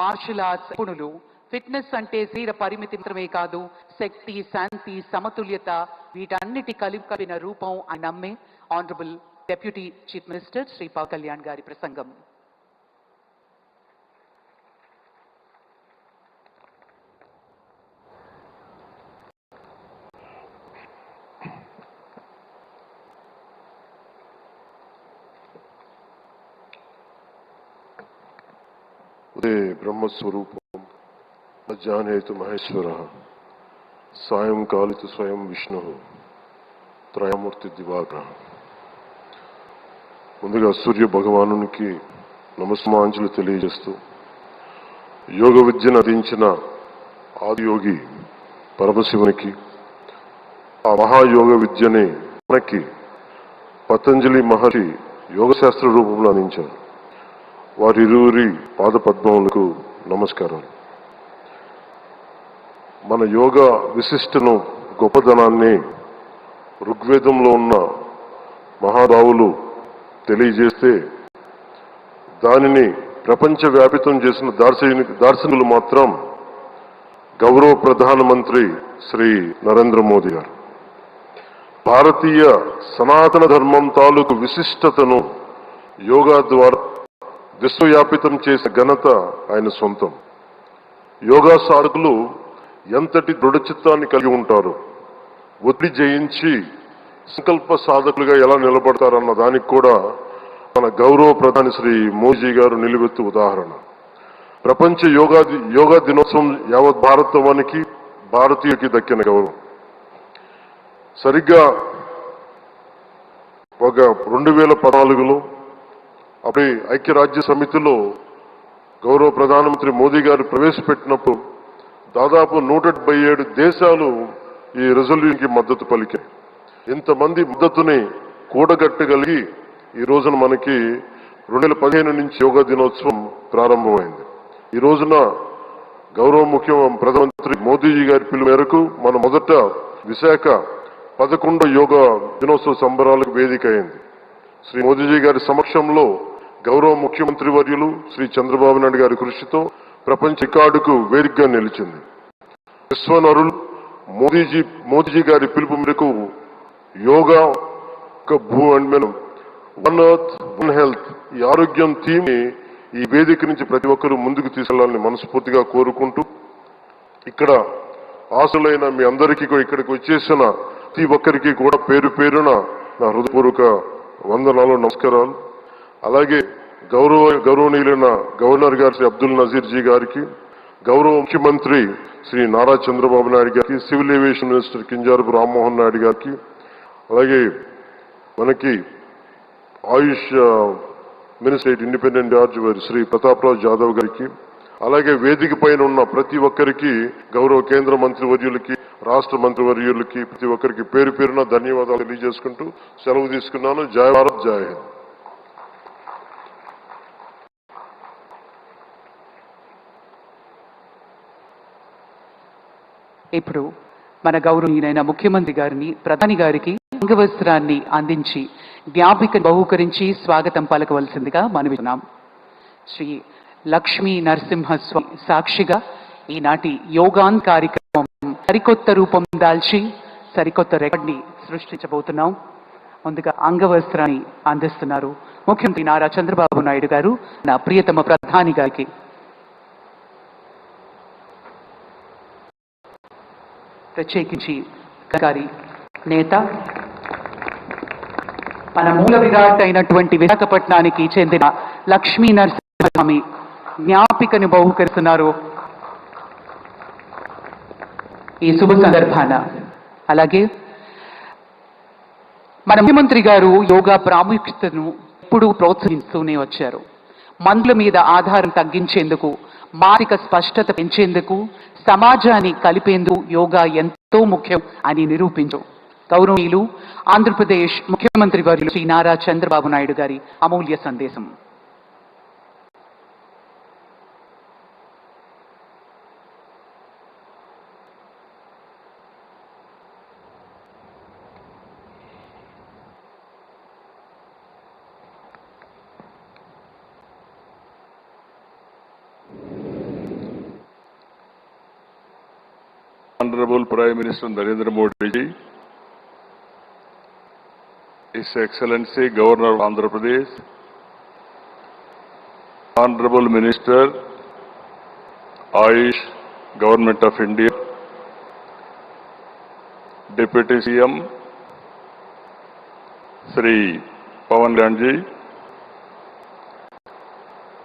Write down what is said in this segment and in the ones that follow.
Martial arts నిపుణులు fitness అంటే శరీర పరిమితి మాత్రమే కాదు, శక్తి, శాంతి, సమతుల్యత వీటన్నిటి కలిపిన రూపం అని నమ్మే honourable deputy chief minister Shri Pawan Kalyan గారి ప్రసంగం. ఉదే బ్రహ్మస్వరూపం జానేతు మహేశ్వర సాయంకాలితు స్వయం విష్ణు త్రయమూర్తి దివాకర. ముందుగా సూర్య భగవానునికి నమస్మాంజలు తెలియజేస్తూ, యోగ విద్యను అందించిన ఆదియోగి పరమశివునికి, ఆ మహాయోగ విద్యని మనకి పతంజలి మహర్షి యోగశాస్త్ర రూపంలో అందించారు. వారిరువురి పాద పద్మములకు నమస్కారం. మన యోగ విశిష్టను, గొప్పదనాన్ని ఋగ్వేదంలో ఉన్న మహారావులు తెలియజేస్తే, దానిని ప్రపంచవ్యాపితం చేసిన దార్శనికులు మాత్రం గౌరవ ప్రధానమంత్రి శ్రీ నరేంద్ర మోదీ గారు. భారతీయ సనాతన ధర్మం తాలూకు విశిష్టతను యోగా ద్వారా విశ్వవ్యాపితం చేసిన ఘనత ఆయన సొంతం. యోగా సాధకులు ఎంతటి దృఢచిత్తాన్ని కలిగి ఉంటారు, ఒత్తిడి జయించి సంకల్ప సాధకులుగా ఎలా నిలబడతారన్న దానికి కూడా మన గౌరవ ప్రధాని శ్రీ మోదీ గారు నిలువెత్తు ఉదాహరణ. ప్రపంచ యోగా దినోత్సవం యావత్ భారతవానికి, భారతీయులకి దక్కిన గౌరవం. సరిగ్గా ఒక 2014లో అప్పుడు ఐక్యరాజ్య సమితిలో గౌరవ ప్రధానమంత్రి మోదీ గారు ప్రవేశపెట్టినప్పుడు దాదాపు 177 దేశాలు ఈ రెజల్యూషన్కి మద్దతు పలికాయి. ఇంతమంది మద్దతుని కూడగట్టగలిగి ఈ రోజున మనకి 2015 నుంచి యోగా దినోత్సవం ప్రారంభమైంది. ఈ రోజున గౌరవ ప్రధానమంత్రి మోదీజీ గారి పిలుపు మేరకు మన మొదట విశాఖ 11వ యోగా దినోత్సవ సంబరాలకు వేదిక అయింది. శ్రీ మోదీజీ గారి సమక్షంలో గౌరవ ముఖ్యమంత్రి వర్యులు శ్రీ చంద్రబాబు నాయుడు గారి కృషితో ప్రపంచ రికార్డుకు వేదికగా నిలిచింది. విశ్వనరులు మోదీజీ గారి పిలుపు మేరకు yoga one earth one health, ఈ ఆరోగ్యం థీమ్ ని ఈ వేదిక నుంచి ప్రతి ఒక్కరూ ముందుకు తీసుకెళ్లాలని మనస్ఫూర్తిగా కోరుకుంటూ, ఇక్కడ ఆశలైన మీ అందరికీ ఇక్కడికి వచ్చేసిన ప్రతి ఒక్కరికి కూడా పేరు పేరున నా హృదయపూర్వక వందనాలు, నమస్కారాలు. అలాగే గౌరవనీయులైన గవర్నర్ గారు శ్రీ అబ్దుల్ నజీర్ జీ గారికి, గౌరవ ముఖ్యమంత్రి శ్రీ నారా చంద్రబాబు నాయుడు గారికి, civil aviation minister Kinjarapu Rammohan Naidu గారికి, అలాగే మనకి Ayush minister independent charge Shri Prataprao Jadhav గారికి, అలాగే వేదిక పైన ఉన్న ప్రతి ఒక్కరికి, గౌరవ కేంద్ర మంత్రి వర్యులకి, రాష్ట్ర మంత్రి వర్యులకి, ప్రతి ఒక్కరికి పేరు పేరున ధన్యవాదాలు తెలియజేసుకుంటూ సెలవు తీసుకున్నాను. జై భారత్, జై హింద్. ఇప్పుడు మన గౌరవనీయులైన ముఖ్యమంత్రి గారిని, ప్రధాని గారికి అంగవస్త్రాన్ని అందించి జ్ఞాపిక బహూకరించి స్వాగతం పలకవలసిందిగా మనవిస్తున్నాం. శ్రీ లక్ష్మీ నరసింహస్వామి సాక్షిగా ఈనాటి యోగాన్ కార్యక్రమం సరికొత్త రూపం దాల్చి సరికొత్త రికార్డ్ని సృష్టించబోతున్నాం. ముందుగా అంగవస్త్రాన్ని అందిస్తున్నారు ముఖ్యమంత్రి నారా చంద్రబాబు నాయుడు గారు నా ప్రియతమ ప్రధాని గారికి. ప్రత్యేకించి గారి నేత, మన మూల విరాట్ అయినటువంటి విశాఖపట్నానికి చెందిన లక్ష్మీ నరసింహస్వామి జ్ఞాపికను బహుకరిస్తున్నారు ఈ శుభ సందర్భాన. అలాగే మన ముఖ్యమంత్రి గారు యోగా ప్రాముఖ్యతను ఎప్పుడూ ప్రోత్సహిస్తూనే వచ్చారు. మందుల మీద ఆధారం తగ్గించేందుకు, మానసిక స్పష్టత పెంచేందుకు, సమాజాన్ని కలిపేందుకు యోగా ఎంతో ముఖ్యం అని నిరూపించారు. గౌరవనీయులు ఆంధ్రప్రదేశ్ ముఖ్యమంత్రి వర్యులు శ్రీ నారా చంద్రబాబు నాయుడు గారి అమూల్య సందేశం. Honorable Prime Minister Narendra Modi ji, His Excellency Governor of Andhra Pradesh, Honorable Minister, Ayush, Government of India, Deputy CM, Sri Pawan Ganji,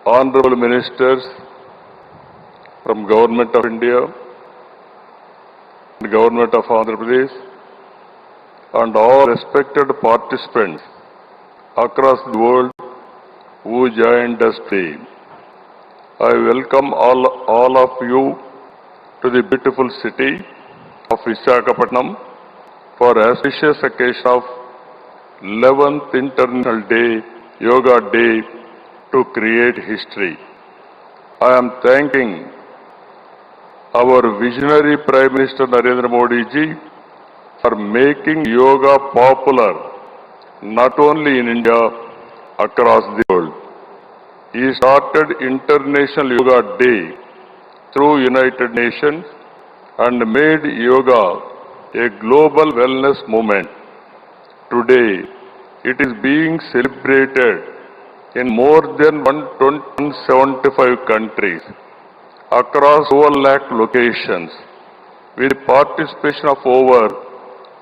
Honorable Ministers from Government of India, the Government of Andhra Pradesh, and all respected participants across the world who joined us today. I welcome all of you to the beautiful city of Visakhapatnam for auspicious occasion of 11th International Yoga Day to create history. I am thanking our visionary Prime Minister Narendra Modi ji for making yoga popular not only in India, across the world. He started International Yoga Day through United Nations and made yoga a global wellness movement. Today, it is being celebrated in more than 175 countries across 1 lakh locations with participation of over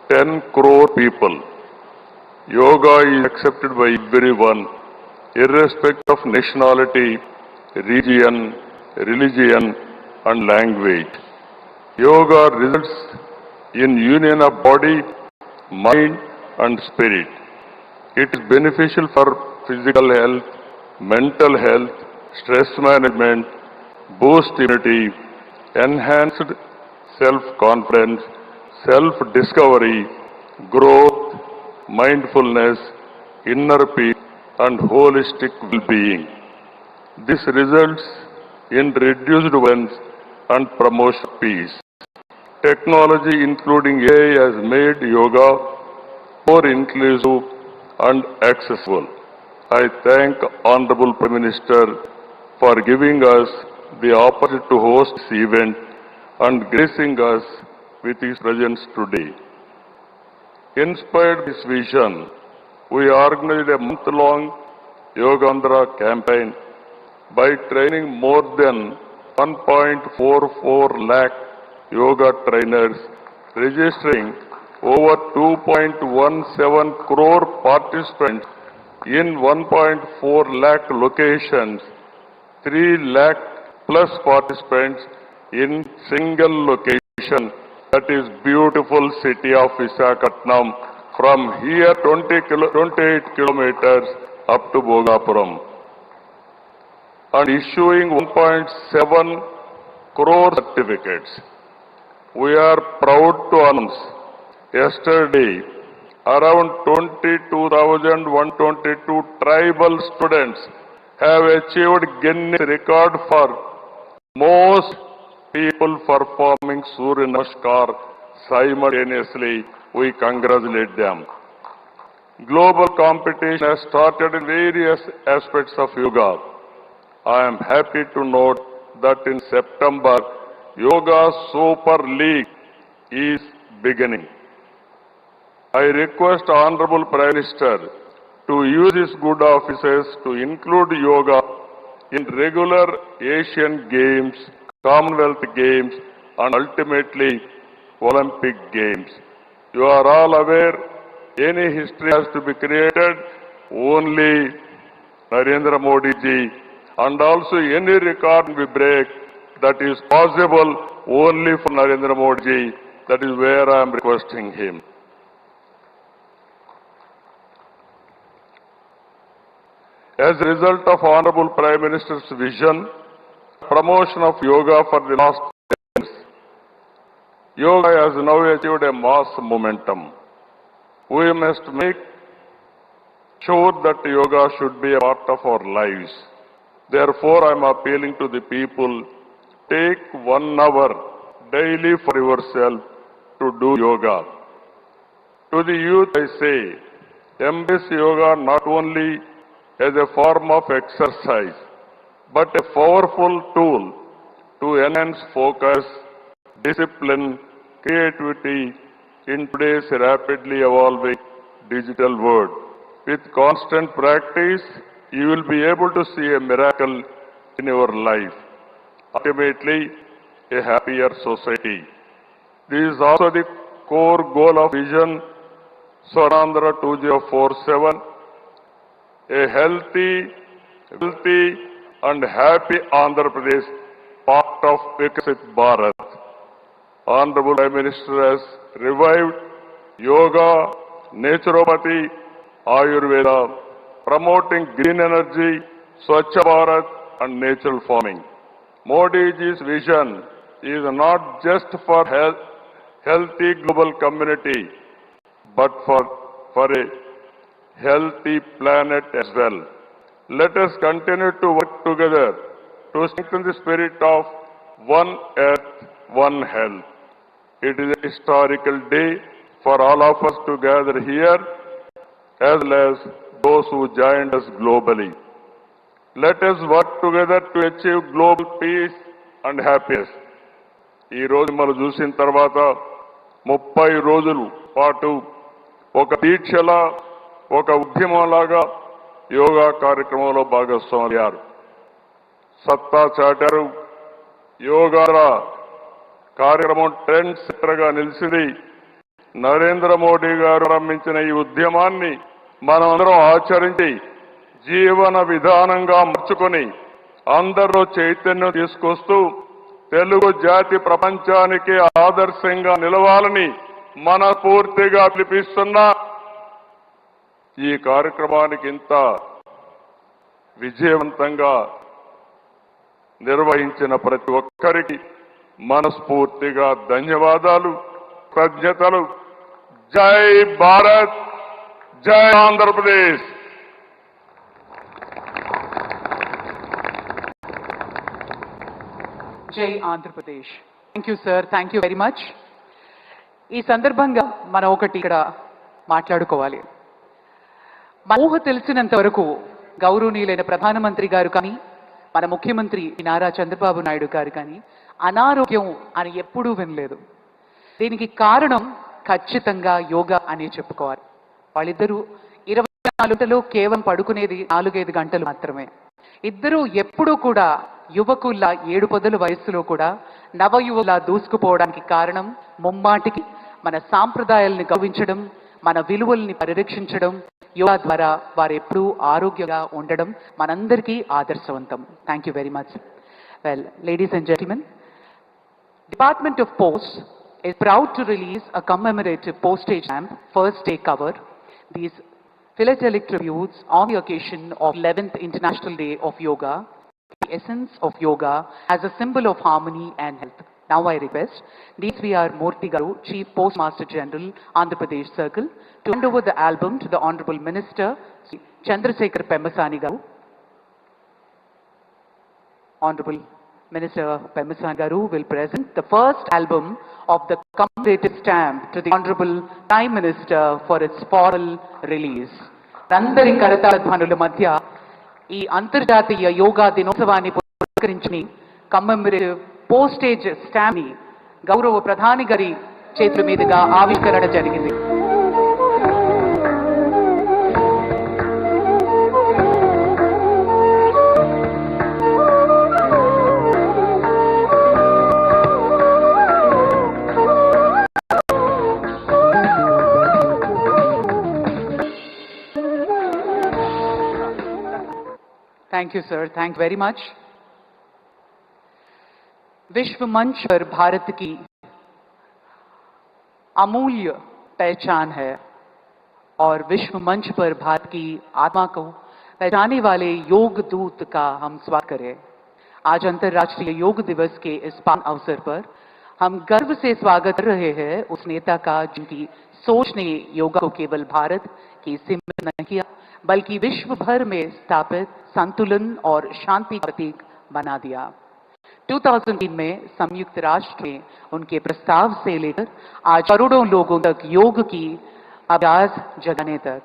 10 crore people. Yoga is accepted by everyone, irrespective of nationality, region, religion, and language. Yoga results in union of body, mind, and spirit. It is beneficial for physical health, mental health, stress management, boost immunity, enhanced self-confidence, self-discovery, growth, mindfulness, inner peace, and holistic well-being. This results in reduced violence and promotion of peace. Technology, including AI, has made yoga more inclusive and accessible. I thank Honorable Prime Minister for giving us the opportunity to host this event and gracing us with his presence today. Inspired by this vision, we organized a month-long Yogandhra campaign by training more than 1.44 lakh yoga trainers, registering over 2.17 crore participants in 1.4 lakh locations, 3 lakh plus participants in single location, that is beautiful city of Visakhapatnam, from here 28 kilometers up to Bhogapuram, and issuing 1.7 crore certificates. We are proud to announce yesterday around 22,122 tribal students have achieved Guinness record for most people performing Surya Namaskar simultaneously. We congratulate them. Global competition has started in various aspects of yoga. I am happy to note that in September, Yoga Super League is beginning. I request Honorable Prime Minister to use his good offices to include yoga in regular Asian Games, Commonwealth Games, and ultimately Olympic Games. You are all aware, any history has to be created, only Narendra Modi ji, and also any record we break, that is possible only for Narendra Modi ji. That is where I am requesting him. As a result of Honorable Prime Minister's vision, promotion of yoga for the last 10 years, yoga has now achieved a mass momentum. We must make sure that yoga should be a part of our lives. Therefore, I am appealing to the people, take 1 hour daily for yourself to do yoga. To the youth, I say, embrace yoga not only as a form of exercise, but a powerful tool to enhance focus, discipline, creativity in today's rapidly evolving digital world. With constant practice, you will be able to see a miracle in your life. Ultimately, a happier society. This is also the core goal of Vision Swarnandhra 2047, a healthy, wealthy and happy Andhra Pradesh, part of Viksit Bharat. Honorable Prime Minister has revived yoga, naturopathy, Ayurveda, promoting green energy, Swachh Bharat and natural farming. Modi's vision is not just for healthy global community, but for a healthy planet as well. Let us continue to work together to strengthen the spirit of one earth, one health. It is a historical day for all of us to gather here, as well as those who joined us globally. Let us work together to achieve global peace and happiness. ఈ రోజు మనం చూసిన తర్వాత 30 రోజుల పాటు ఒక దీక్షలా, ఒక ఉద్యమంలాగా యోగా కార్యక్రమంలో భాగస్వామ్యారు, సత్తా చాటారు. యోగా కార్యక్రమం ట్రెండ్ సెట్టర్గా నిలిచింది. నరేంద్ర మోడీ గారు ప్రారంభించిన ఈ ఉద్యమాన్ని మనమందరం ఆచరించి జీవన విధానంగా మార్చుకొని అందరూ చైతన్యం తీసుకొస్తూ తెలుగు జాతి ప్రపంచానికి ఆదర్శంగా నిలవాలని మనస్ఫూర్తిగా పిలిపిస్తున్న ఈ కార్యక్రమానికి ఇంత విజయవంతంగా నిర్వహించిన ప్రతి ఒక్కరికి మనస్ఫూర్తిగా ధన్యవాదాలు, కృతజ్ఞతలు. జై భారత్, జై ఆంధ్రప్రదేశ్. జై Andhra Pradesh. Thank you sir, thank you very much. ఈ సందర్భంగా మనం ఒకటి ఇక్కడ మాట్లాడుకోవాలి. మన ఊహ తెలిసినంత వరకు గౌరవనీయులైన ప్రధానమంత్రి గారు కానీ, మన ముఖ్యమంత్రి నారా చంద్రబాబు నాయుడు గారు కానీ అనారోగ్యం అని ఎప్పుడూ వినలేదు. దీనికి కారణం ఖచ్చితంగా యోగా అని చెప్పుకోవాలి. వాళ్ళిద్దరూ 24 గంటలు కేవలం పడుకునేది 4-5 గంటలు మాత్రమే. ఇద్దరూ ఎప్పుడూ కూడా యువకుల్లా 7 పదుల వయస్సులో కూడా నవయువలా దూసుకుపోవడానికి కారణం ముమ్మాటికి మన సాంప్రదాయాల్ని గౌరవించడం, మన విలువల్ని పరిరక్షించడం, యోగా ద్వారా వారు ఎప్పుడూ ఆరోగ్యంగా ఉండడం మనందరికీ ఆదర్శవంతం. Thank you very much. Well, ladies and gentlemen, Department of Posts is proud to release a commemorative postage stamp, first day cover. These philatelic tributes on the occasion of 11th International Day of Yoga, the essence of yoga as a symbol of harmony and health. Now I request DSVR Murthy Garu, Chief Postmaster General, Andhra Pradesh Circle, to hand over the album to the Honorable Minister, Chandrasekhar Pemmasani Garu. Honorable Minister Pemmasani Garu will present the first album of the commemorative stamp to the Honorable Prime Minister for its formal release. అందరి కరతాళ ధ్వనుల మధ్య ఈ అంతర్జాతీయ యోగా దినోత్సవాన్ని పురస్కరించి కమ్మెమరేటివ్ postage stamp ని గౌరవ ప్రధాని గారి చేతుల మీదుగా ఆవిష్కరణ జరిగింది. Thank you, sir. Thank you very much. विश्व मंच पर भारत की अमूल्य पहचान है और विश्व मंच पर भारत की आत्मा को पहचानने वाले योग दूत का हम स्वागत करें. आज अंतर्राष्ट्रीय योग दिवस के इस पावन अवसर पर हम गर्व से स्वागत कर रहे हैं उस नेता का जिनकी सोच ने योगा को केवल भारत की सीमित नहीं किया, बल्कि विश्व भर में स्थापित संतुलन और शांति का प्रतीक बना दिया. 2003 में संयुक्त राष्ट्र में उनके प्रस्ताव से लेकर आज करोड़ों लोगों तक योग की अभ्यास जगाने तक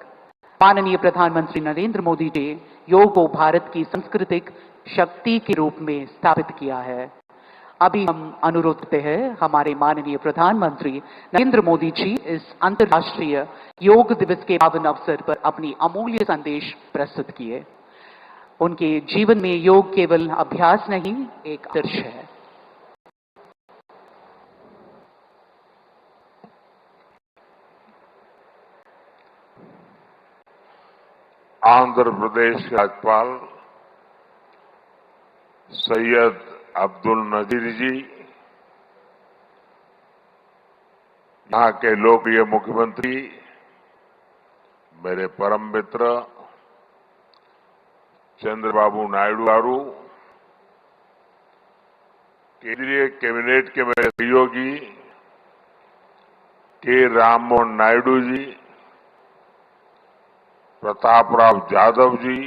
माननीय प्रधानमंत्री नरेंद्र मोदी जी योग को भारत की सांस्कृतिक शक्ति के रूप में स्थापित किया है. अभी हम अनुरोध करते हैं हमारे माननीय प्रधानमंत्री नरेंद्र मोदी जी इस अंतर्राष्ट्रीय योग दिवस के पावन अवसर पर अपनी अमूल्य संदेश प्रस्तुत किए। उनके जीवन में योग केवल अभ्यास नहीं, एक आदर्श है। आंध्र प्रदेश के राज्यपाल सैयद अब्दुल नजीर जी, यहाँ के लोकप्रिय मुख्यमंत्री मेरे परम मित्र चंद्रबाबू नायडू गारू, केंद्रीय कैबिनेट के मेरे सहयोगी के राममोहन नायडू जी, प्रताप राव यादव जी,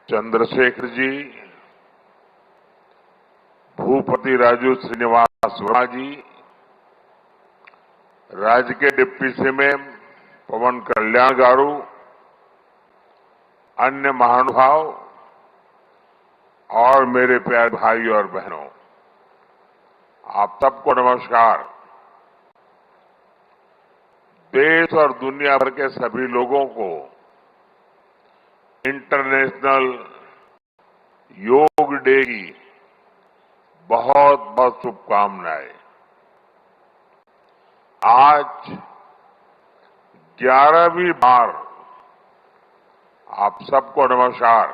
चंद्रशेखर जी, भूपति राजू श्रीनिवास वर्मा जी, राज्य के डिप्टी सीएम पवन कल्याण गारू, अन्य महानुभाव और मेरे प्यारे भाइयों और बहनों, आप सबको नमस्कार। देश और दुनिया भर के सभी लोगों को इंटरनेशनल योग डे की बहुत बहुत शुभकामनाएं। आज 11वीं बार आप सबको नमस्कार।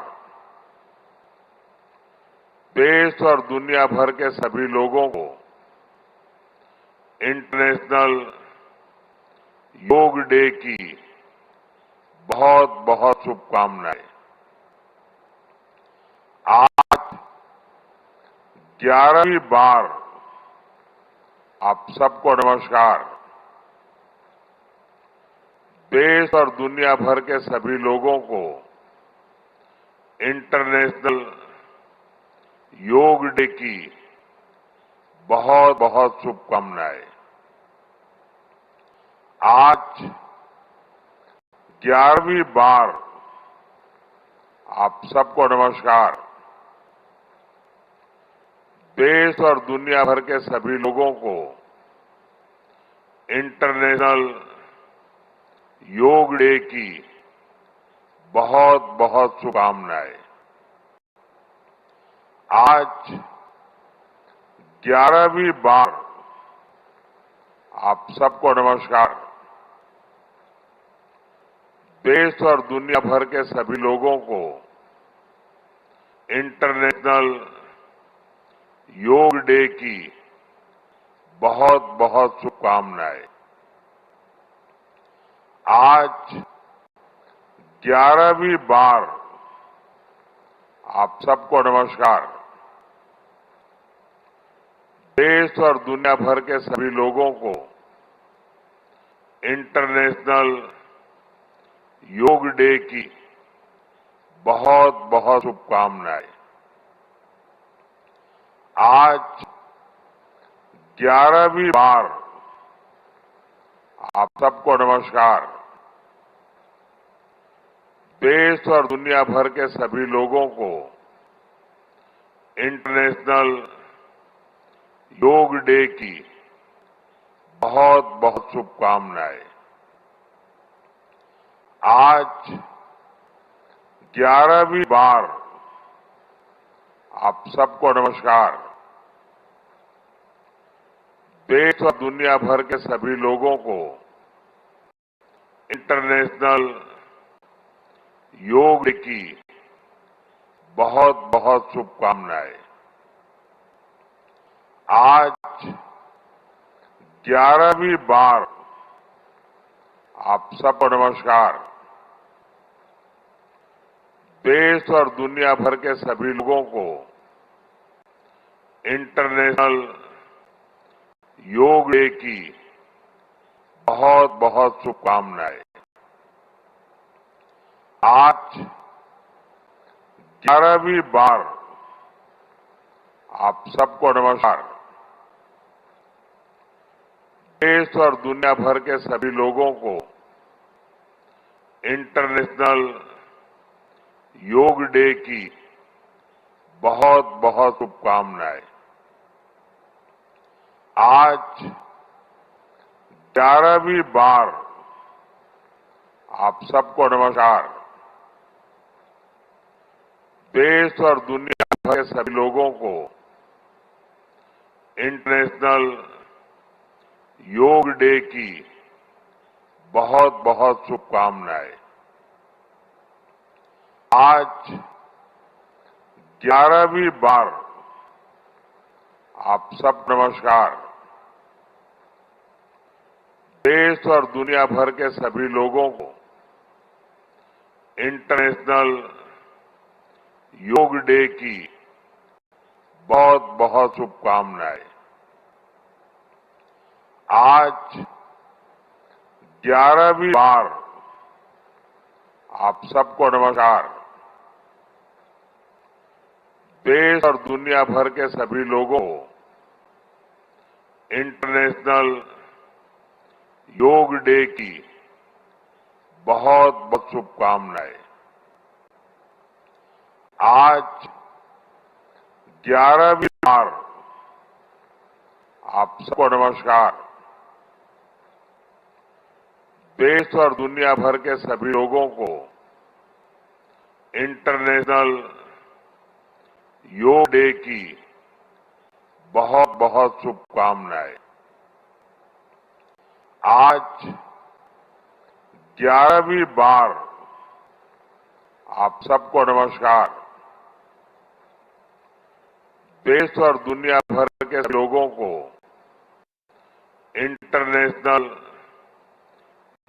देश और दुनिया भर के सभी लोगों को इंटरनेशनल योग डे की बहुत बहुत शुभकामनाएं। आज 11वीं बार आप सबको नमस्कार। देश और दुनिया भर के सभी लोगों को इंटरनेशनल योग डे की बहुत बहुत शुभकामनाएं। आज 11वीं बार आप सबको नमस्कार। देश और दुनिया भर के सभी लोगों को इंटरनेशनल योग डे की बहुत बहुत शुभकामनाएं। आज 11वीं बार आप सबको नमस्कार। देश और दुनिया भर के सभी लोगों को इंटरनेशनल योग डे की बहुत बहुत शुभकामनाएं। आज 11वीं बार आप सबको नमस्कार। देश और दुनिया भर के सभी लोगों को इंटरनेशनल योग डे की बहुत बहुत शुभकामनाएं। आज 11वीं बार आप सबको नमस्कार। देश और दुनिया भर के सभी लोगों को इंटरनेशनल योग डे की बहुत बहुत शुभकामनाएं। आज 11वीं बार आप सबको नमस्कार। देश और दुनिया भर के सभी लोगों को इंटरनेशनल योग डे की बहुत बहुत शुभकामनाएं। आज 11वीं बार आप सबको नमस्कार। देश और दुनिया भर के सभी लोगों को इंटरनेशनल योग डे की बहुत बहुत शुभकामनाएं। आज 11वीं बार आप सबको नमस्कार। देश और दुनिया भर के सभी लोगों को इंटरनेशनल योग डे की बहुत बहुत शुभकामनाएं। आज 11वीं बार आप सबको नमस्कार। देश और दुनिया भर के सभी लोगों को इंटरनेशनल योग डे की बहुत बहुत शुभकामनाएं। आज 11वीं बार आप सब नमस्कार। देश और दुनिया भर के सभी लोगों को इंटरनेशनल योग डे की बहुत बहुत शुभकामनाएं। आज 11वीं बार आप सबको नमस्कार। देश और दुनिया भर के सभी लोगों को इंटरनेशनल योग डे की बहुत बहुत शुभकामनाएं। आज 11वीं बार आप सबको नमस्कार। देश और दुनिया भर के सभी लोगों को इंटरनेशनल योग डे की बहुत बहुत शुभकामनाएं। आज 11वीं बार आप सबको नमस्कार। देश और दुनिया भर के लोगों को इंटरनेशनल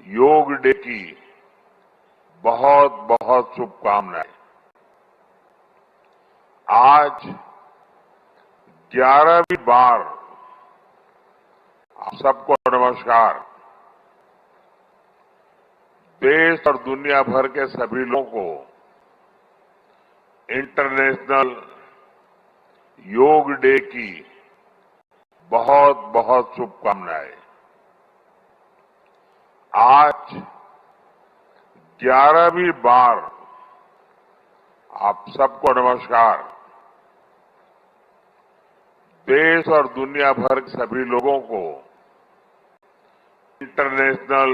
योग डे की बहुत बहुत शुभकामनाएं। आज 11वीं बार आप सबको नमस्कार। देश और दुनिया भर के सभी लोगों को इंटरनेशनल योग डे की बहुत बहुत शुभकामनाएं। आज 11वीं बार आप सबको नमस्कार। देश और दुनिया भर के सभी लोगों को इंटरनेशनल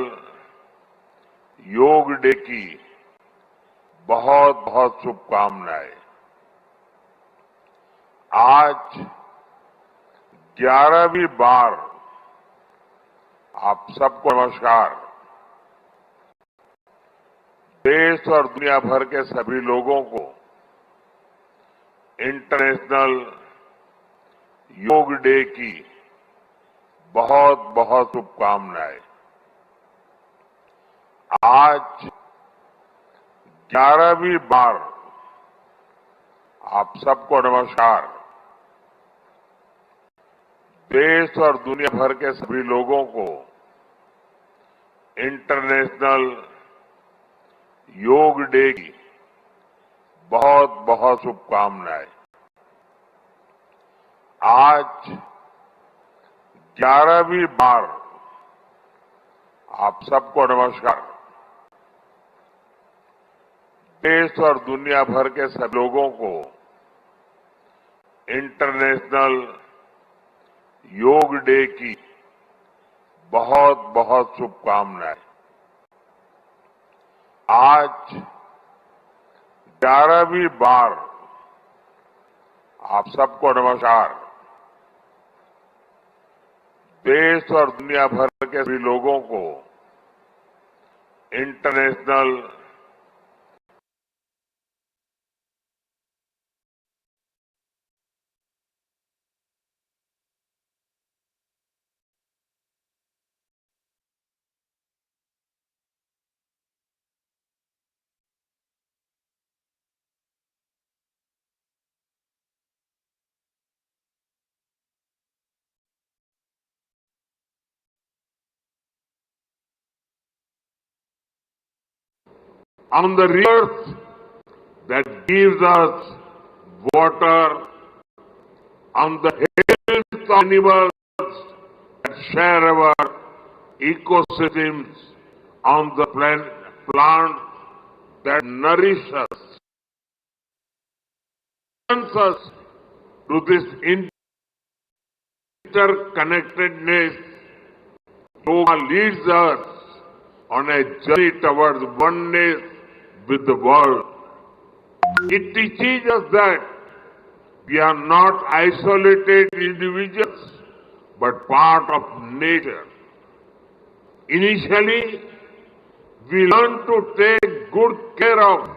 योग डे की बहुत बहुत शुभकामनाएं। आज 11वीं बार आप सबको नमस्कार। देश और दुनिया भर के सभी लोगों को इंटरनेशनल योग डे की बहुत बहुत शुभकामनाएं। आज 11वीं बार आप सबको नमस्कार। देश और दुनिया भर के सभी लोगों को इंटरनेशनल योग डे की बहुत बहुत शुभकामनाएं। आज 11वीं बार आप सबको नमस्कार। देश और दुनिया भर के सभी लोगों को इंटरनेशनल योग डे की बहुत बहुत शुभकामनाएं। आज 11वीं बार आप सबको नमस्कार। देश और दुनिया भर के सभी लोगों को international on the rivers that gives us water, on the hills of animals that share our ecosystems, on the plant that nourish us. us to this interconnectedness. Yoga leads us on a journey towards oneness with the world. It teaches us that we are not isolated individuals, but part of nature. Initially, we learn to take good care of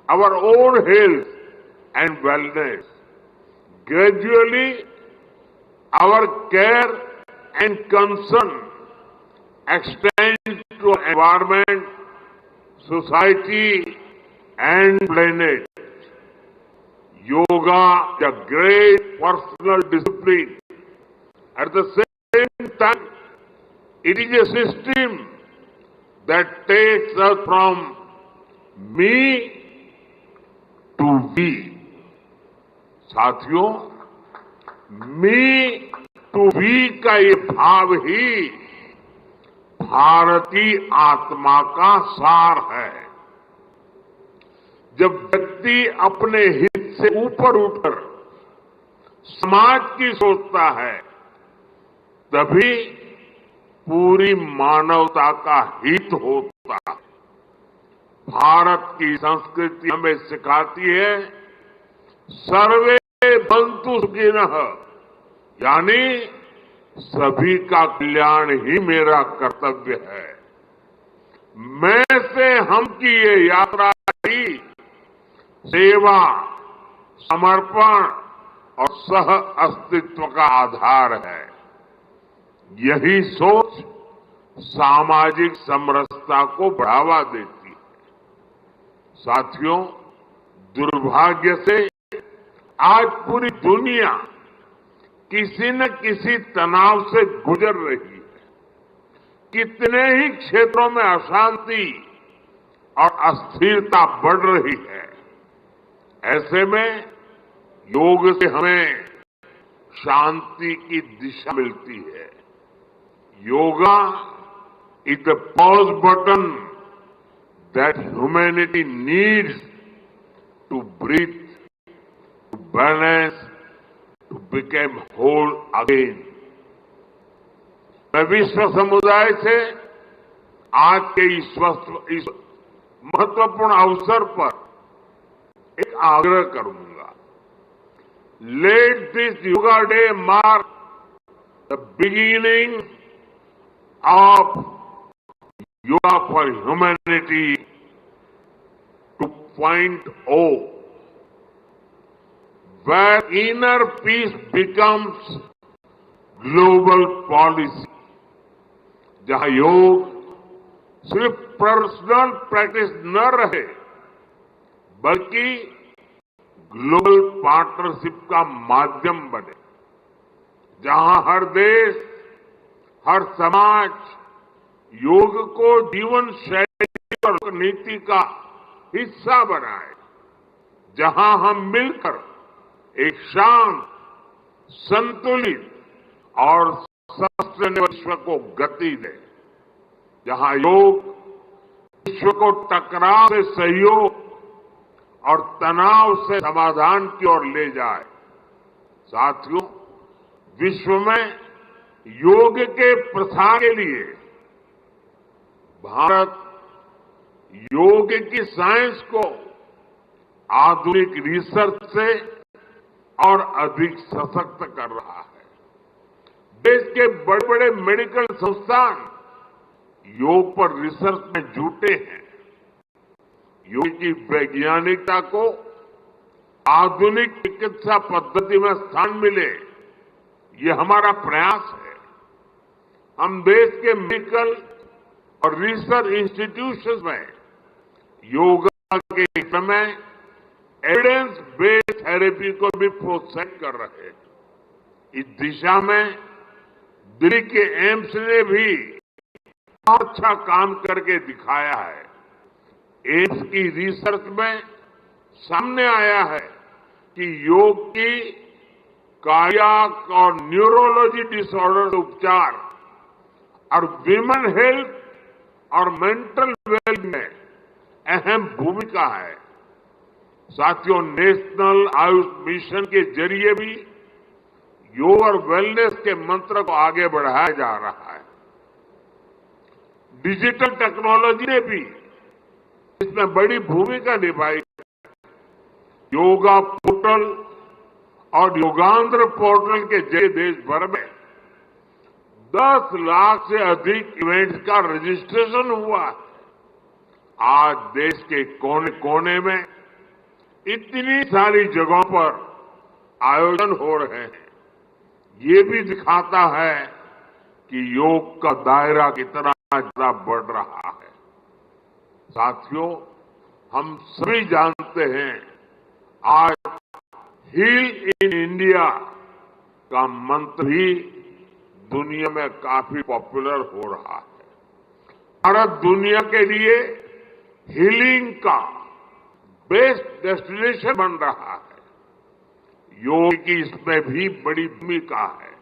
our own health and wellness. Gradually, our care and concern extends to environment, society, and planet. Yoga is a great personal discipline. At the same time, it is a system that takes us from me to we. साथियों, मी to we का ये भाव ही भारत की आत्मा का सार है। जब व्यक्ति अपने हित से ऊपर उठकर समाज की सोचता है, तभी पूरी मानवता का हित होता है। भारत की संस्कृति हमें सिखाती है सर्वे बंतु सुखिनः, यानी सभी का कल्याण ही मेरा कर्तव्य है। मैं से हम की ये यात्रा ही सेवा, समर्पण और सह अस्तित्व का आधार है। यही सोच सामाजिक समरसता को बढ़ावा देती है। साथियों, दुर्भाग्य से आज पूरी दुनिया किसी न किसी तनाव से गुजर रही है। कितने ही क्षेत्रों में अशांति और अस्थिरता बढ़ रही है। ऐसे में योग से हमें शांति की दिशा मिलती है। Yoga is the pause button that humanity needs to breathe, to balance, to become whole again. मैं विश्व समुदाय से आज के इस महत्वपूर्ण अवसर पर एक आग्रह करूंगा। Let this yoga day mark the beginning of Yoga for Humanity 2.0, where inner peace becomes global policy, जहां योग सिर्फ पर्सनल प्रैक्टिस न रहे, बल्कि ग्लोबल पार्टनरशिप का माध्यम बने, जहां हर देश, हर समाज योग को जीवन शैली और नीति का हिस्सा बनाए, जहां हम मिलकर एक शांत, संतुलित और सस्टेनेबल विश्व को गति दें, जहां योग विश्व को टकराव से सहयोग और तनाव से समाधान की ओर ले जाए। साथियों, विश्व में योग के प्रसार के लिए भारत योग की साइंस को आधुनिक रिसर्च से और अधिक सशक्त कर रहा है। देश के बड़े बड़े मेडिकल संस्थान योग पर रिसर्च में जुटे हैं। योग की वैज्ञानिकता को आधुनिक चिकित्सा पद्धति में स्थान मिले, ये हमारा प्रयास है। हम देश के मेडिकल और रिसर्च इंस्टीट्यूशंस में योगा के क्षेत्र में एविडेंस बेस्ड थेरेपी को भी प्रोत्साहित कर रहे हैं। इस दिशा में दिल्ली के एम्स ने भी बहुत अच्छा काम करके दिखाया है। एम्स की रिसर्च में सामने आया है कि योग की कार्डियक और न्यूरोलॉजी डिसऑर्डर उपचार और विमेन हेल्थ और मेंटल वेलबींग में अहम भूमिका है। साथियों, नेशनल आयुष मिशन के जरिए भी योग और वेलनेस के मंत्र को आगे बढ़ाया जा रहा है। डिजिटल टेक्नोलॉजी ने भी इसमें बड़ी भूमिका निभाई। योगा पोर्टल और योगांध्र पोर्टल के जरिए देश भर में 10 लाख से अधिक इवेंट्स का रजिस्ट्रेशन हुआ है। आज देश के कोने कोने में इतनी सारी जगहों पर आयोजन हो रहे हैं। ये भी दिखाता है कि योग का दायरा कितना ज्यादा बढ़ रहा है। साथियों, हम सभी जानते हैं आज हील इन इंडिया का मंत्र भी दुनिया में काफी पॉपुलर हो रहा है। भारत दुनिया के लिए हीलिंग का बेस्ट डेस्टिनेशन बन रहा है। योग की इसमें भी बड़ी भूमिका है।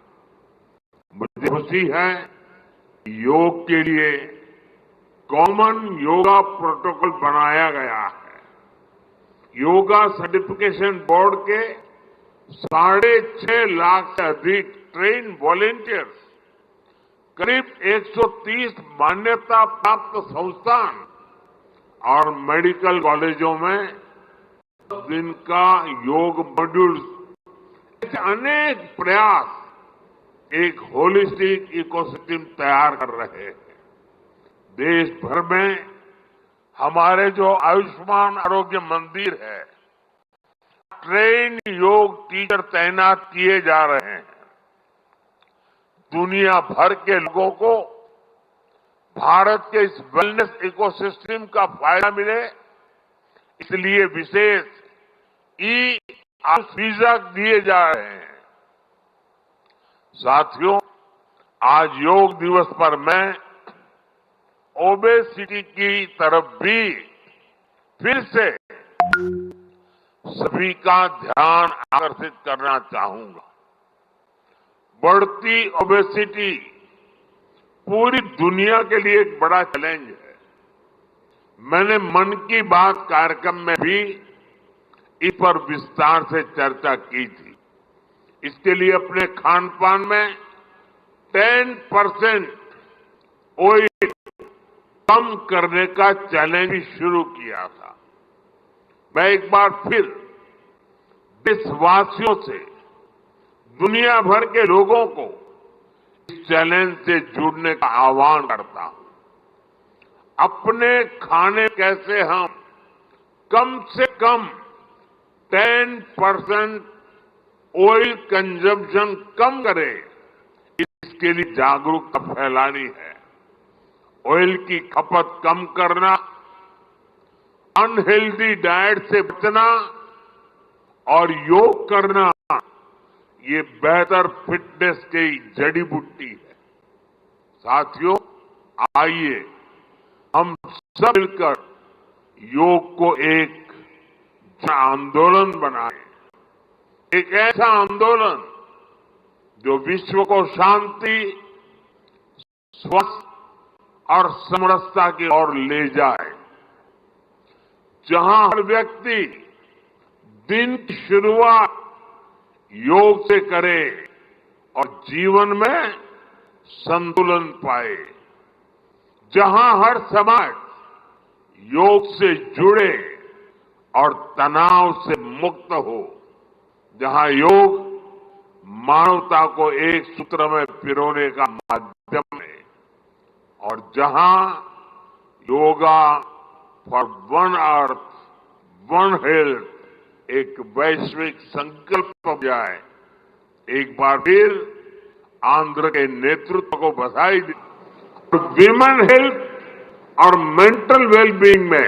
मुझे खुशी है कि योग के लिए कॉमन योगा प्रोटोकॉल बनाया गया है। योगा सर्टिफिकेशन बोर्ड के 6.5 लाख से अधिक ट्रेन वॉलेंटियर्स, करीब 130 मान्यता प्राप्त संस्थान और मेडिकल कॉलेजों में दिन का योग मॉड्यूल्स, अनेक प्रयास एक होलिस्टिक इकोसिस्टम तैयार कर रहे हैं। देश भर में हमारे जो आयुष्मान आरोग्य मंदिर है, ट्रेन योग टीचर तैनात किए जा रहे हैं। दुनिया भर के लोगों को भारत के इस वेलनेस इकोसिस्टम का फायदा मिले, इसलिए विशेष ई वीजा दिए जा रहे हैं। साथियों, आज योग दिवस पर मैं ओबेसिटी की तरफ भी फिर से सभी का ध्यान आकर्षित करना चाहूंगा। बढ़ती ओबेसिटी पूरी दुनिया के लिए एक बड़ा चैलेंज है। मैंने मन की बात कार्यक्रम में भी इस पर विस्तार से चर्चा की थी। इसके लिए अपने खान पान में 10% ऑयल कम करने का चैलेंज भी शुरू किया था। मैं एक बार फिर देशवासियों से, दुनिया भर के लोगों को इस चैलेंज से जुड़ने का आह्वान करता हूं। अपने खाने कैसे हम कम से कम 10% ऑयल कंजम्पशन कम करें, इसके लिए जागरूकता फैलानी है। ऑयल की खपत कम करना, अनहेल्दी डाइट से बचना और योग करना, ये बेहतर फिटनेस की जड़ी बूटी है। साथियों, आइए हम सब मिलकर योग को एक आंदोलन बनाएं, एक ऐसा आंदोलन जो विश्व को शांति, स्वस्थ और समरसता की ओर ले जाए, जहां हर व्यक्ति दिन की शुरुआत योग से करे और जीवन में संतुलन पाए, जहां हर समाज योग से जुड़े और तनाव से मुक्त हो, जहां योग मानवता को एक सूत्र में पिरोने का माध्यम है, और जहां yoga for one earth one health एक वैश्विक संकल्प हो जाए। एक बार फिर आंध्र के नेतृत्व को बधाई दी। विमेन हेल्थ और मेंटल वेलबींग में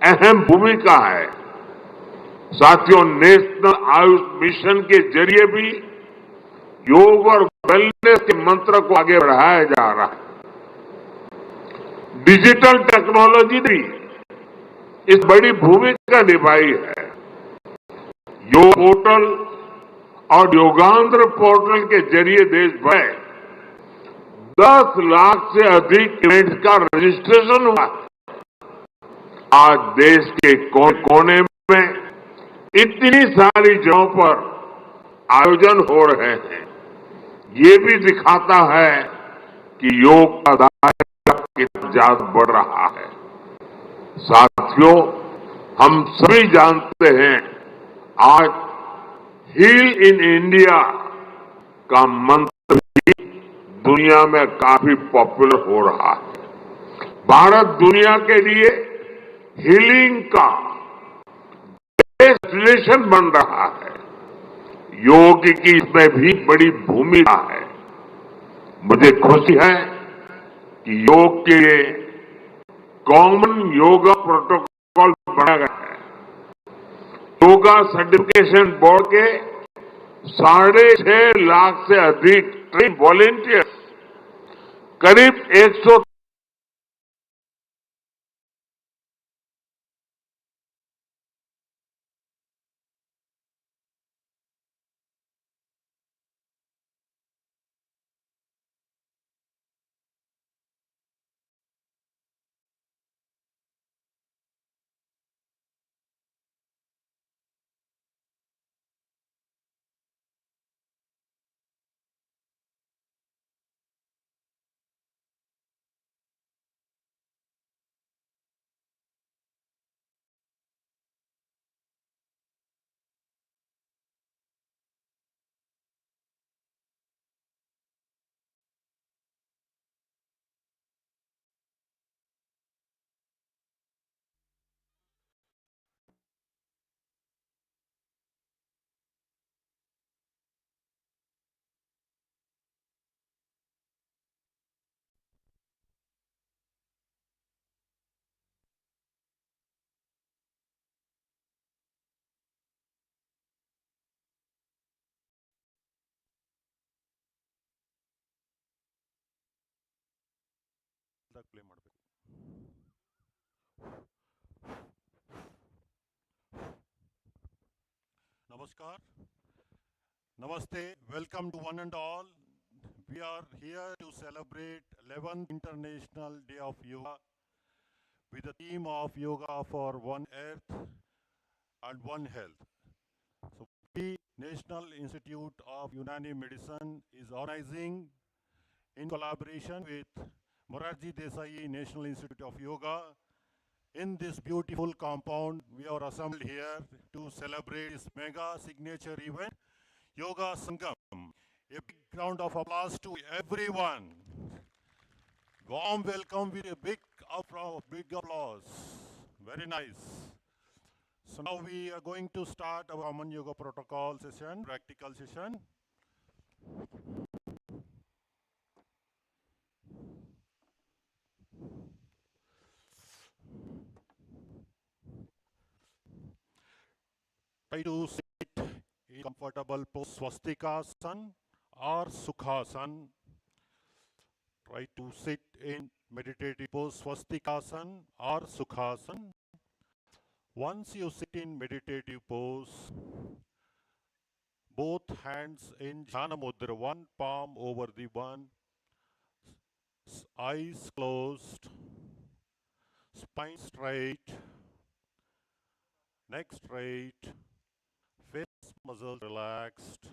अहम भूमिका है। साथियों, नेशनल आयुष मिशन के जरिए भी योग और वेलनेस के मंत्र को आगे बढ़ाया जा रहा है। डिजिटल टेक्नोलॉजी ने इस बड़ी भूमिका निभाई है। योग पोर्टल और योगांध्र पोर्टल के जरिए देश भर में 10 लाख से अधिक इवेंट्स का रजिस्ट्रेशन हुआ है। आज देश के कोने कोने में इतनी सारी जगहों पर आयोजन हो रहे हैं, ये भी दिखाता है कि योग का दायरा कितना ज्यादा बढ़ रहा है। साथियों, हम सभी जानते हैं आज हील इन इंडिया का मंत्र भी दुनिया में काफी पॉपुलर हो रहा है। भारत दुनिया के लिए हीलिंग का डेस्टिनेशन बन रहा है। योग की इसमें भी बड़ी भूमिका है। मुझे खुशी है कि योग के लिए कॉमन योगा प्रोटोकॉल बनाया गया है। योगा सर्टिफिकेशन बोर्ड के 6.5 लाख से अधिक ट्रेन वॉलेंटियर्स, करीब 100 ಪ್ಲೇ ಮಾಡಬೇಕು. Namaskar, Namaste, welcome to one and all. We are here to celebrate 11th International Day of Yoga with the theme of Yoga for One Earth and One Health. So, the National Institute of Unani Medicine is organizing in collaboration with Morarji Desai National Institute of Yoga. In this beautiful compound, we are assembled here to celebrate this mega signature event, Yoga Sangam. A big round of applause to everyone. Warm welcome with a big applause. Very nice. So now we are going to start our Common Yoga Protocol session, practical session. Try to sit in comfortable pose, Swastikasana or Sukhasana. Try to sit in meditative pose, Swastikasana or Sukhasana. Once you sit in meditative pose, both hands in Jnana Mudra, one palm over the one, eyes closed, spine straight, neck straight, face muscle relaxed.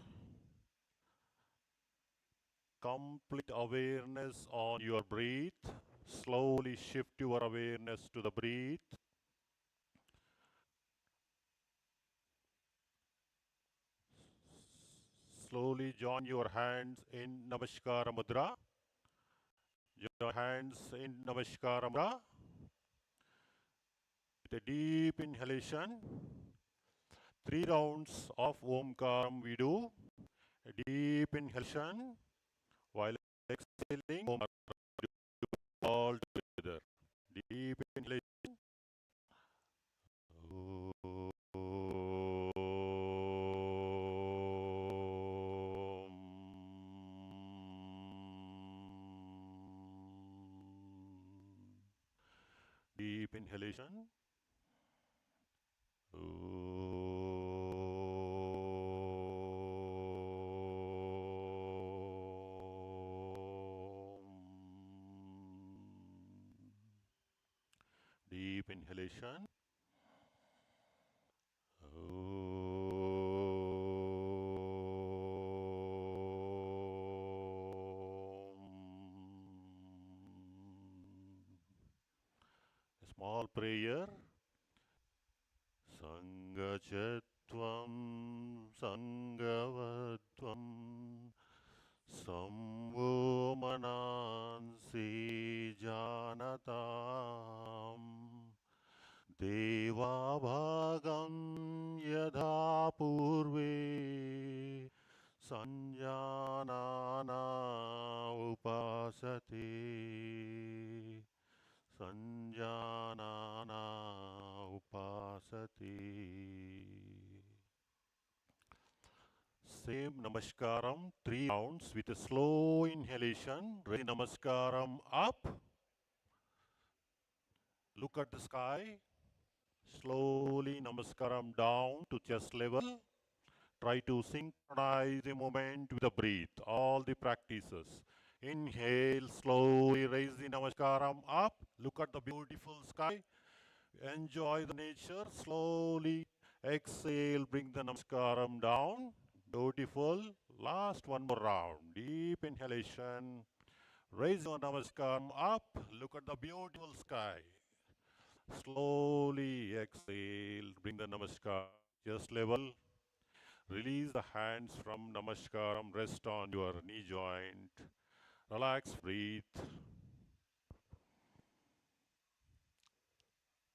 Complete awareness on your breath. Slowly shift your awareness to the breath. Slowly join your hands in Namaskara Mudra. Your hands in Namaskara Mudra. With a deep inhalation, 3 rounds of Omkaram we do. A deep inhalation while exhaling Om all together. Deep inhalation. Deep inhalation. Deep inhalation. Small prayer. Sangachatvam Sangavatvam Samvo Manansi Janatam Devabhagam Yadha Purve Sanjanana Upasate Sanjanana Upasate. Same Namaskaram, 3 rounds with a slow inhalation. Raise Namaskaram up. Look at the sky. Slowly Namaskaram down to chest level. Try to synchronize the movement with the breath. All the practices. Inhale, slowly raise the Namaskaram up. Look at the beautiful sky. Enjoy the nature. Slowly exhale, bring the Namaskaram down. Beautiful. Last one more round. Deep inhalation. Raise your Namaskaram up. Look at the beautiful sky. Slowly exhale, bring the Namaskar chest level. Release the hands from Namaskaram, rest on your knee joint. Relax, breathe.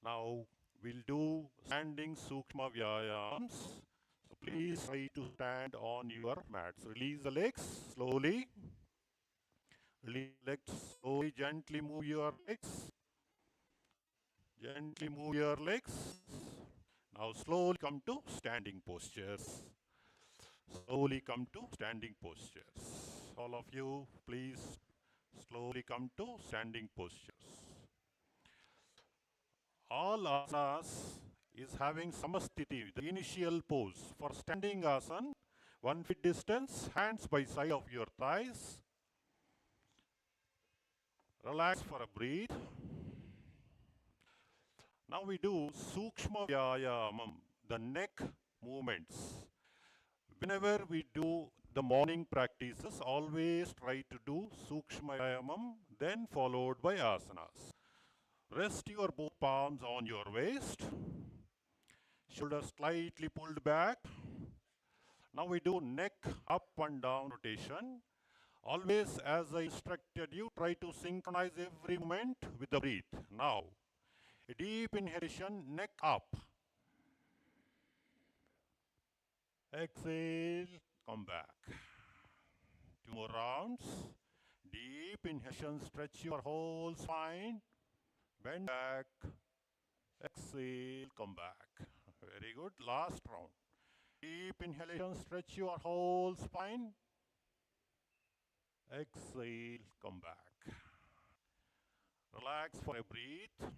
Now we'll do standing Sukshma Vyayams. So please try to stand on your mats. Release the legs slowly. Release legs slowly, gently move your legs. Gently move your legs. Now slowly come to standing postures. Slowly come to standing postures. All of you, please slowly come to standing postures. All asanas is having samastiti, the initial pose. For standing asana, 1 feet distance, hands by side of your thighs. Relax for a breath. Now we do Sukshma Vyayamam, the neck movements. Whenever we do the morning practices, always try to do Sukshma Vyayamam, then followed by asanas. Rest your both palms on your waist. Shoulders slightly pulled back. Now we do neck up and down rotation. Always, as I instructed you, try to synchronize every movement with the breath. Now, a deep inhalation, neck up. Exhale, come back. 2 more rounds. Deep inhalation, stretch your whole spine. Bend back. Exhale, come back. Very good. Last round. Deep inhalation, stretch your whole spine. Exhale, come back. Relax for a breath.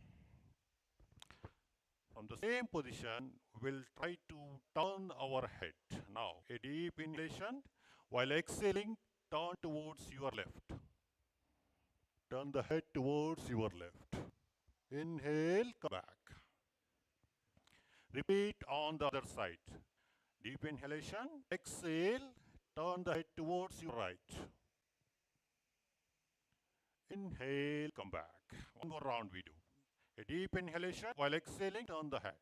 From the same position, we'll try to turn our head. Now, a deep inhalation. While exhaling, turn towards your left. Turn the head towards your left. Inhale, come back. Repeat on the other side. Deep inhalation. Exhale, turn the head towards your right. Inhale, come back. One more round we do. A deep inhalation. While exhaling, turn the head.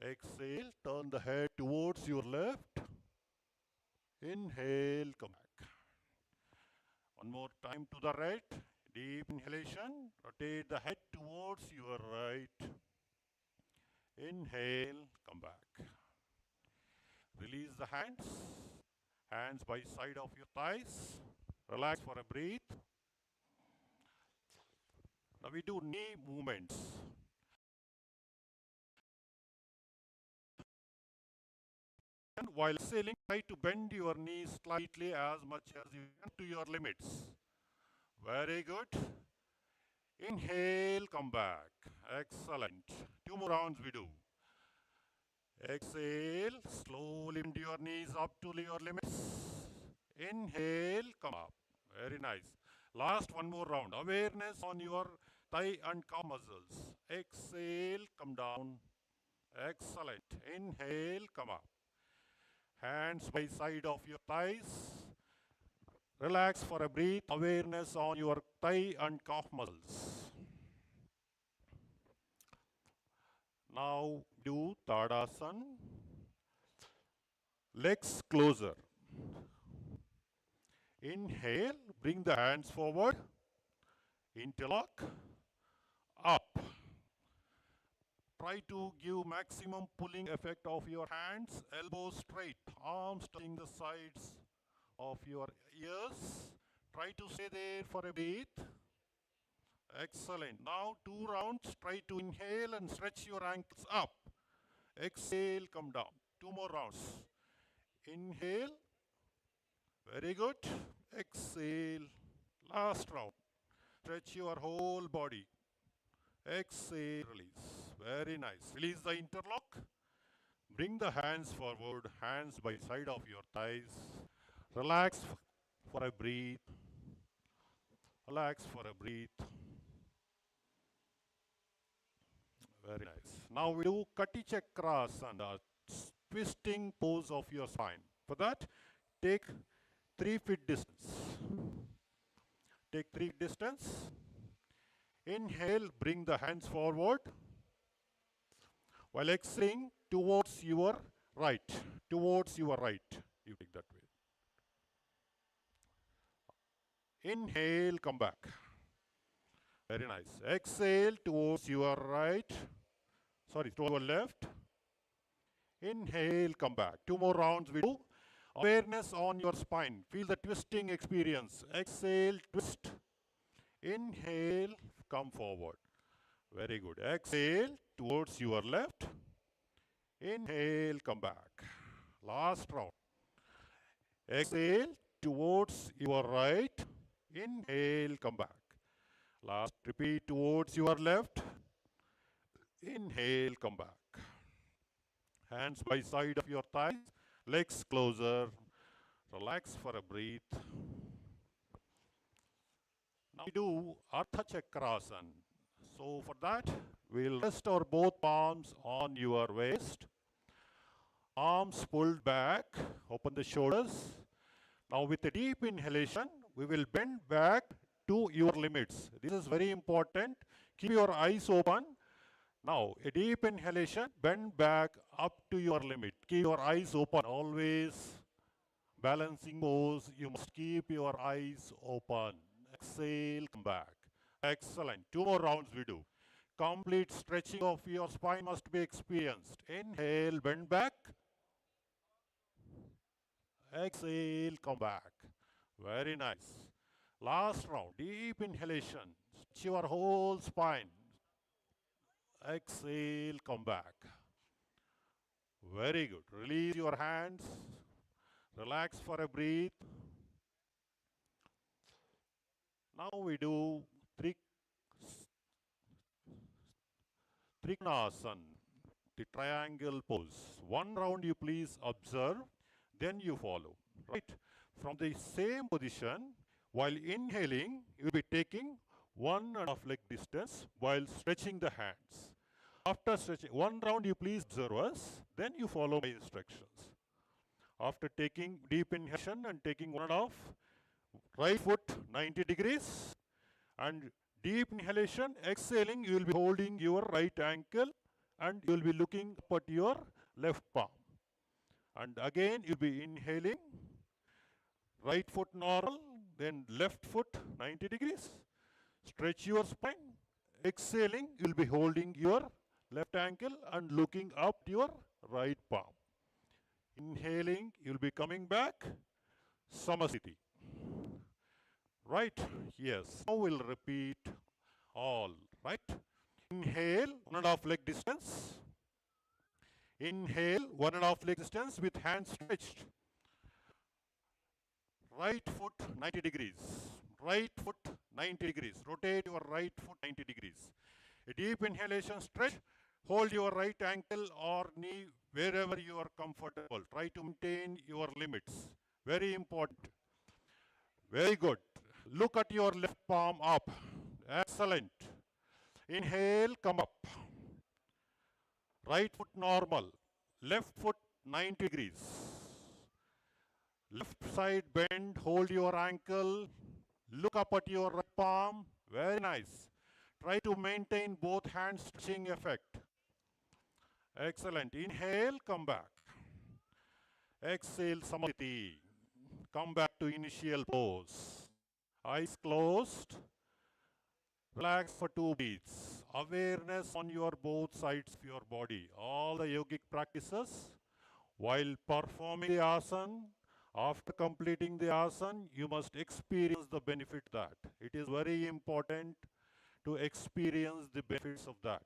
Exhale, turn the head towards your left. Inhale, come back. One more time to the right. Deep inhalation. Rotate the head towards your right. Inhale, come back. Release the hands. Hands by side of your thighs. Relax for a breath. Now we do knee movements. And while exhaling, try to bend your knees slightly as much as you can to your limits. Very good. Inhale, come back. Excellent. 2 more rounds we do. Exhale, slowly bend your knees up to your limits. Inhale, come up. Very nice. Last 1 more round. Awareness on your thigh and calf muscles. Exhale, come down. Excellent. Inhale, come up. Hands by side of your thighs. Relax for a breath. Awareness on your thigh and calf muscles. Now do Tadasana. Legs closer. Inhale, bring the hands forward. Interlock. Up. Try to give maximum pulling effect of your hands. Elbows straight. Arms touching the sides of your ears. Try to stay there for a breath. Excellent. Now 2 rounds. Try to inhale and stretch your ankles up. Exhale, come down. 2 more rounds. Inhale. Very good. Exhale. Last round. Stretch your whole body. Exhale, release. Very nice. Release the interlock. Bring the hands forward, hands by side of your thighs. Relax for a breath. Relax for a breath. Very nice. Now we do Kati Chakrasana, twisting pose of your spine. For that, take 3 feet distance. Take 3 feet distance. Inhale, bring the hands forward. While exhaling, towards your right. Towards your right. You take that way. Inhale, come back. Very nice. Exhale towards your right. Sorry, to your left. Inhale, come back. 2 more rounds we do. Awareness on your spine. Feel the twisting experience. Exhale, twist. Inhale, come forward. Very good. Exhale towards your left. Inhale, come back. Last round. Exhale towards your right. Inhale, come back. Last, repeat towards your left. Inhale, come back. Hands by side of your thighs. Legs closer. Relax for a breath. Now we do Ardha Chakrasana. So for that, we'll rest our both palms on your waist. Arms pulled back. Open the shoulders. Now with a deep inhalation, we will bend back to your limits. This is very important. Keep your eyes open. Now, a deep inhalation, bend back up to your limit. Keep your eyes open. Always balancing pose. You must keep your eyes open. Exhale, come back. Excellent. 2 more rounds we do. Complete stretching of your spine must be experienced. Inhale, bend back. Exhale, come back. Very nice. Last round, deep inhalation. Stretch your whole spine. Exhale, come back. Very good. Release your hands. Relax for a breath. Now we do Trikonasana, the triangle pose. 1 round you please observe, then you follow. Right? From the same position, while inhaling, you will be taking 1.5 leg distance while stretching the hands. After stretching 1 round, you please observe us, then you follow my instructions. After taking deep inhalation and taking 1.5, right foot 90 degrees, and deep inhalation, exhaling, you will be holding your right ankle and you will be looking up at your left palm. And again, you will be inhaling, right foot normal, then left foot 90 degrees. Stretch your spine. Exhaling, you will be holding your left ankle and looking up your right palm. Inhaling, you will be coming back, Samasthiti. Right? Yes. Now we'll repeat all. Right? Inhale, 1.5 leg distance. Inhale, 1.5 leg distance with hands stretched. Right foot 90 degrees. Right foot 90 degrees. Rotate your right foot 90 degrees. A deep inhalation, stretch. Hold your right ankle or knee wherever you are comfortable. Try to maintain your limits. Very important. Very good. Look at your left palm up. Excellent. Inhale, come up. Right foot normal. Left foot 90 degrees. Left side bend, hold your ankle. Look up at your right palm. Very nice. Try to maintain both hands stretching effect. Excellent. Inhale, come back. Exhale, Samadhi. Come back to initial pose. Eyes closed. Relax for 2 beats. Awareness on your both sides of your body. All the yogic practices. While performing the asana, after completing the asana, you must experience the benefit of that. It is very important to experience the benefits of that.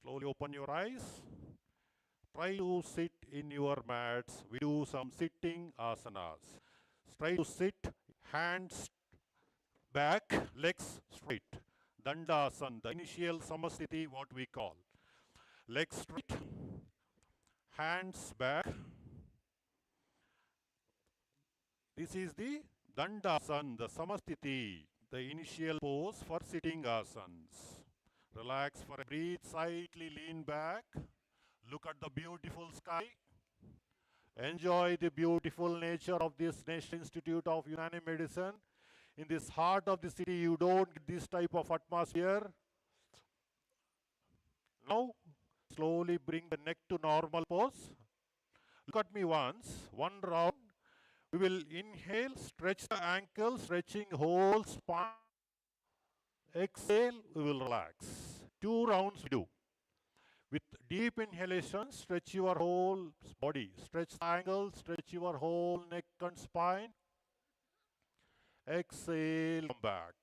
Slowly open your eyes. Try to sit in your mats. We do some sitting asanas. Try to sit, hands back, legs straight. Dandasana, the initial samasthiti, what we call. Legs straight, hands back. This is the Dandasana, the samasthiti, the initial pose for sitting asanas. Relax for a breath, slightly lean back. Look at the beautiful sky. Enjoy the beautiful nature of this National Institute of Unani Medicine. In this heart of the city, you don't get this type of atmosphere. Now, slowly bring the neck to normal pose. Look at me once, one round. We will inhale, stretch the ankle, stretching whole spine. Exhale, we will relax. 2 rounds we do. With deep inhalation, stretch your whole body. Stretch the ankle, stretch your whole neck and spine. Exhale, come back.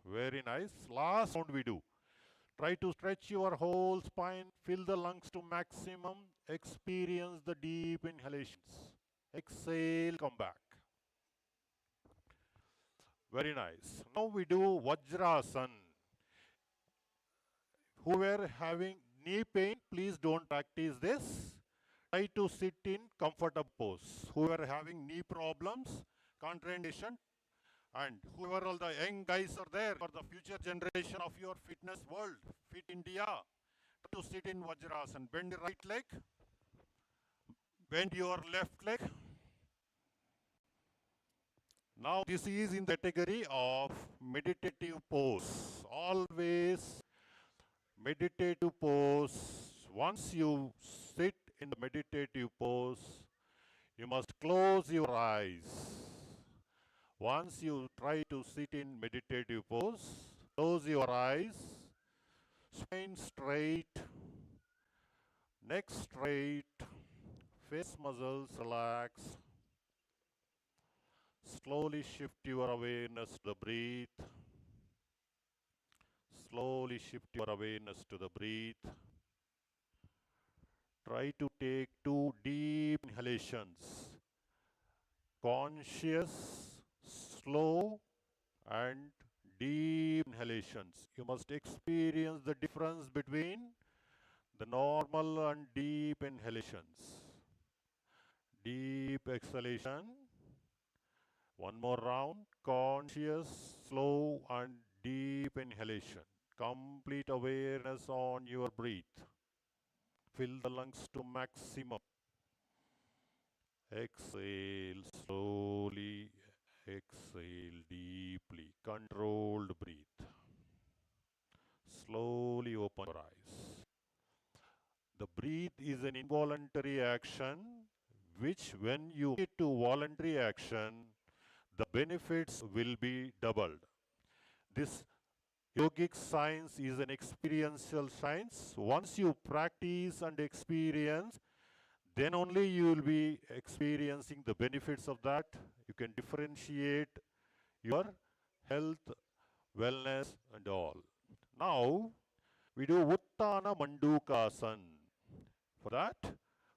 Very nice. Last round we do. Try to stretch your whole spine, fill the lungs to maximum, experience the deep inhalations. Exhale, come back. Very nice. Now we do Vajrasana. Who were having knee pain, please don't practice this. Try to sit in comfortable pose. Who are having knee problems, contraindication, and whoever all the young guys are there for the future generation of your fitness world, Fit India, to sit in Vajrasana. Bend the right leg, bend your left leg. Now this is in the category of meditative pose. Always meditative pose. Once you sit in the meditative pose, you must close your eyes. Once you try to sit in meditative pose, close your eyes, spine straight, neck straight, face muscles relax. Slowly shift your awareness to the breath. Slowly shift your awareness to the breath. Try to take 2 deep inhalations. Conscious, slow, and deep inhalations. You must experience the difference between the normal and deep inhalations. Deep exhalation. One more round. Conscious, slow, and deep inhalation. Complete awareness on your breath. Fill the lungs to maximum. Exhale slowly. Exhale deeply. Controlled breath. Slowly open your eyes. The breath is an involuntary action which, when you get to voluntary action, the benefits will be doubled. This yogic science is an experiential science. Once you practice and experience, then only you will be experiencing the benefits of that. You can differentiate your health, wellness, and all. Now, we do Uttana Mandukasana. For that,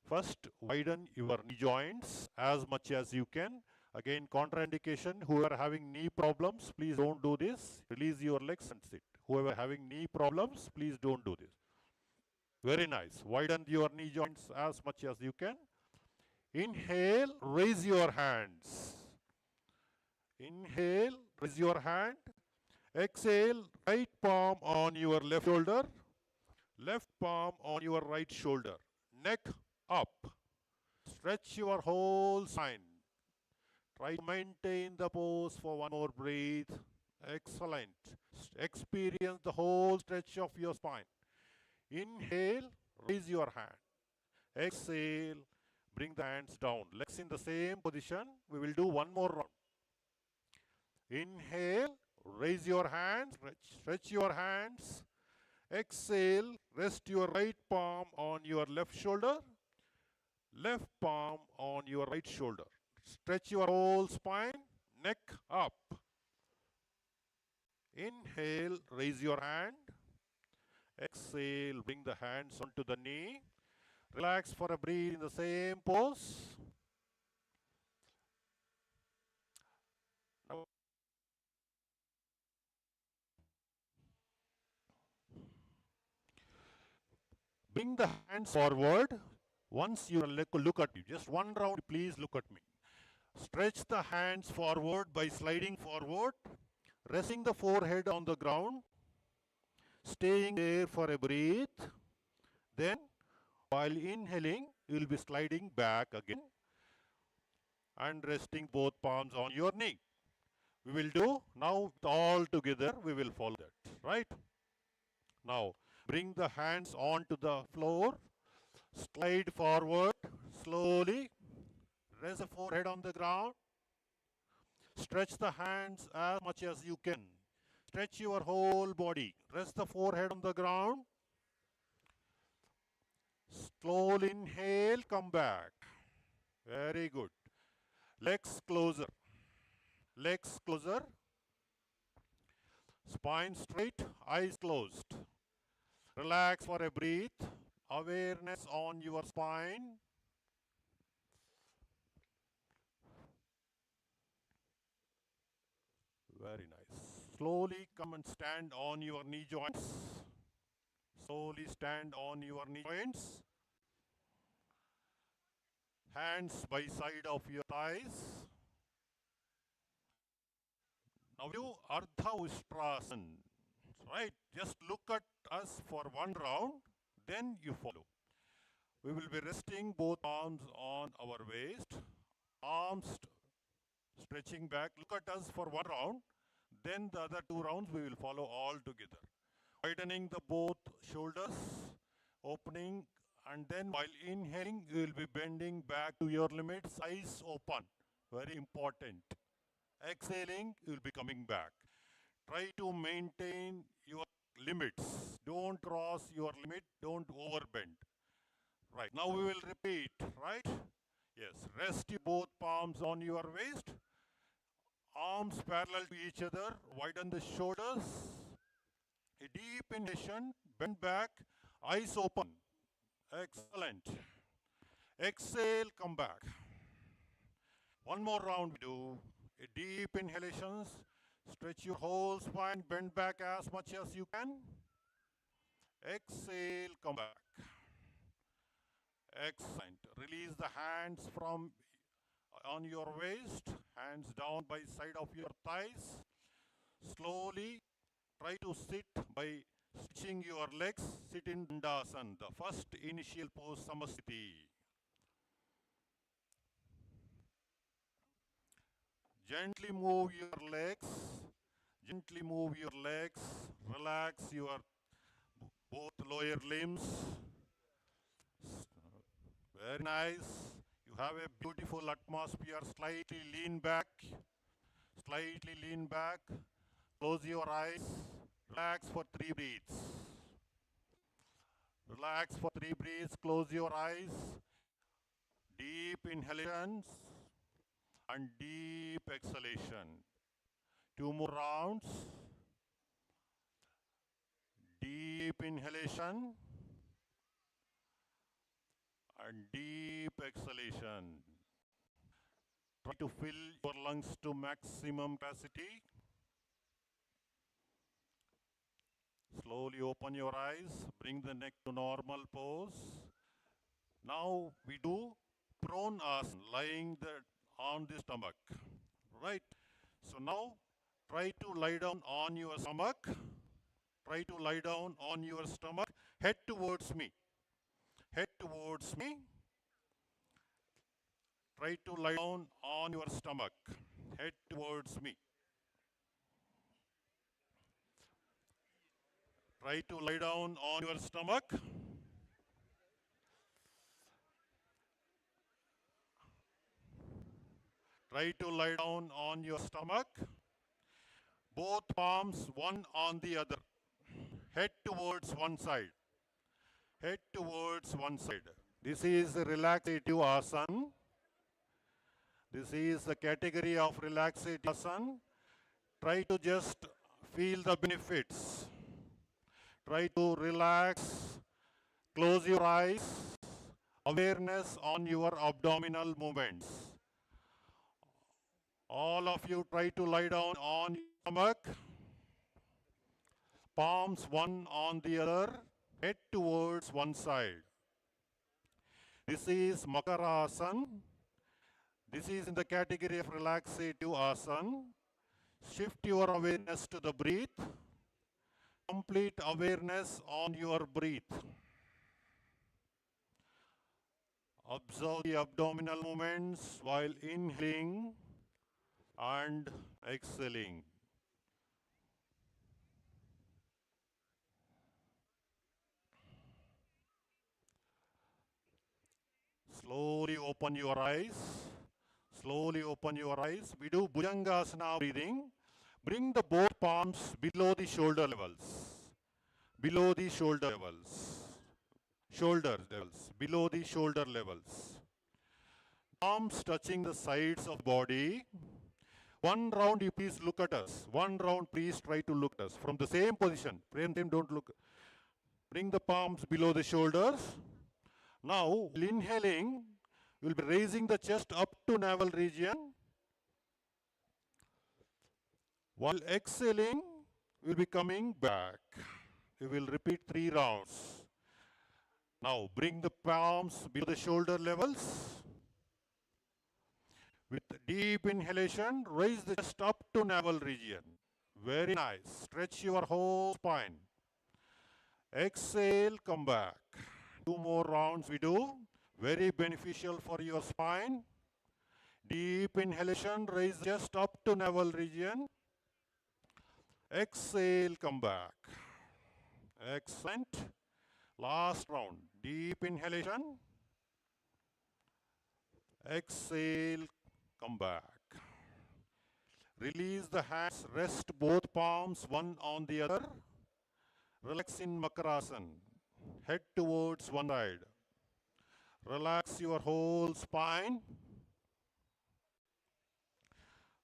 first widen your knee joints as much as you can. Again, contraindication, whoever having knee problems, please don't do this. Release your legs and sit. Whoever having knee problems, please don't do this. Very nice. Widen your knee joints as much as you can. Inhale, raise your hands. Inhale, raise your hand. Exhale, right palm on your left shoulder. Left palm on your right shoulder. Neck up. Stretch your whole spine. Try to maintain the pose for one more breath. Excellent. Experience the whole stretch of your spine. Inhale, raise your hand. Exhale, bring the hands down. Legs in the same position. We will do one more round. Inhale, raise your hands, stretch your hands. Exhale, rest your right palm on your left shoulder, left palm on your right shoulder. Stretch your whole spine, neck up. Inhale, raise your hand. Exhale, bring the hands onto the knee. Relax for a breath in the same pose. Now, bring the hands forward. Once you look at me, just one round, please look at me. Stretch the hands forward by sliding forward, resting the forehead on the ground, staying there for a breath. Then, while inhaling, you will be sliding back again and resting both palms on your knee. We will do now all together, we will follow that, right? Now, bring the hands onto the floor, slide forward slowly, rest the forehead on the ground, stretch the hands as much as you can. Stretch your whole body, rest the forehead on the ground. Slowly inhale, come back. Very good. Legs closer. Legs closer. Spine straight, eyes closed. Relax for a breath. Awareness on your spine. Very nice. Slowly come and stand on your knee joints. Slowly stand on your knee joints. Hands by side of your thighs. Now do Ardha Ustrasana, right? Just look at us for one round, then you follow. We will be resting both arms on our waist, arms stretching back. Look at us for one round, then the other two rounds we will follow all together. Widening the both shoulders, opening, and then while inhaling, you will be bending back to your limits, eyes open. Very important. Exhaling, you will be coming back. Try to maintain your limits. Don't cross your limit, don't overbend. Right, now we will repeat, right? Yes, rest both palms on your waist. Arms parallel to each other, widen the shoulders. A deep inhalation, bend back, eyes open. Excellent. Exhale, come back. One more round we do. A deep inhalations, stretch your whole spine, bend back as much as you can. Exhale, come back. Excellent. Release the hands from on your waist, hands down by side of your thighs. Slowly try to sit by stretching your legs. Sit in Dandasana, the first initial pose, Samasthiti. Gently move your legs. Gently move your legs. Relax your both lower limbs. Very nice. You have a beautiful atmosphere. Slightly lean back. Slightly lean back. Close your eyes. Relax for 3 breaths. Relax for 3 breaths. Close your eyes. Deep inhalations and deep exhalation. 2 more rounds. Deep inhalation and deep exhalation. Try to fill your lungs to maximum capacity. Slowly open your eyes, bring the neck to normal pose. Now we do prone asana, lying on the stomach, right? So now try to lie down on your stomach. Try to lie down on your stomach, head towards me. Head towards me. Try to lie down on your stomach, head towards me. Try to lie down on your stomach. Try to lie down on your stomach. Both palms one on the other. Head towards one side. Head towards one side. This is a relaxative asana. This is the category of relaxative asana. Try to just feel the benefits. Try to relax. Close your eyes. Awareness on your abdominal movements. All of you try to lie down on your stomach. Palms one on the other. Head towards one side. This is Makarasana. This is in the category of relaxative asana. Shift your awareness to the breath. Complete awareness on your breath. Observe the abdominal movements while inhaling and exhaling. Slowly open your eyes. Slowly open your eyes. We do Bhujangasana breathing. Bring the both palms below the shoulder levels. Below the shoulder levels. Shoulder levels. Below the shoulder levels. Arms touching the sides of the body. One round, you please look at us. One round, please try to look at us. From the same position. Don't look. Bring the palms below the shoulders. Now, while inhaling, you will be raising the chest up to navel region. While exhaling, you will be coming back. You will repeat 3 rounds. Now, bring the palms below the shoulder levels. With deep inhalation, raise the chest up to navel region. Very nice. Stretch your whole spine. Exhale, come back. 2 more rounds we do. Very beneficial for your spine. Deep inhalation, raise the chest up to navel region. Exhale, come back. Excellent. Last round. Deep inhalation. Exhale, come back. Release the hands, rest both palms one on the other. Relax in Makarasana. Head towards one side. Relax your whole spine.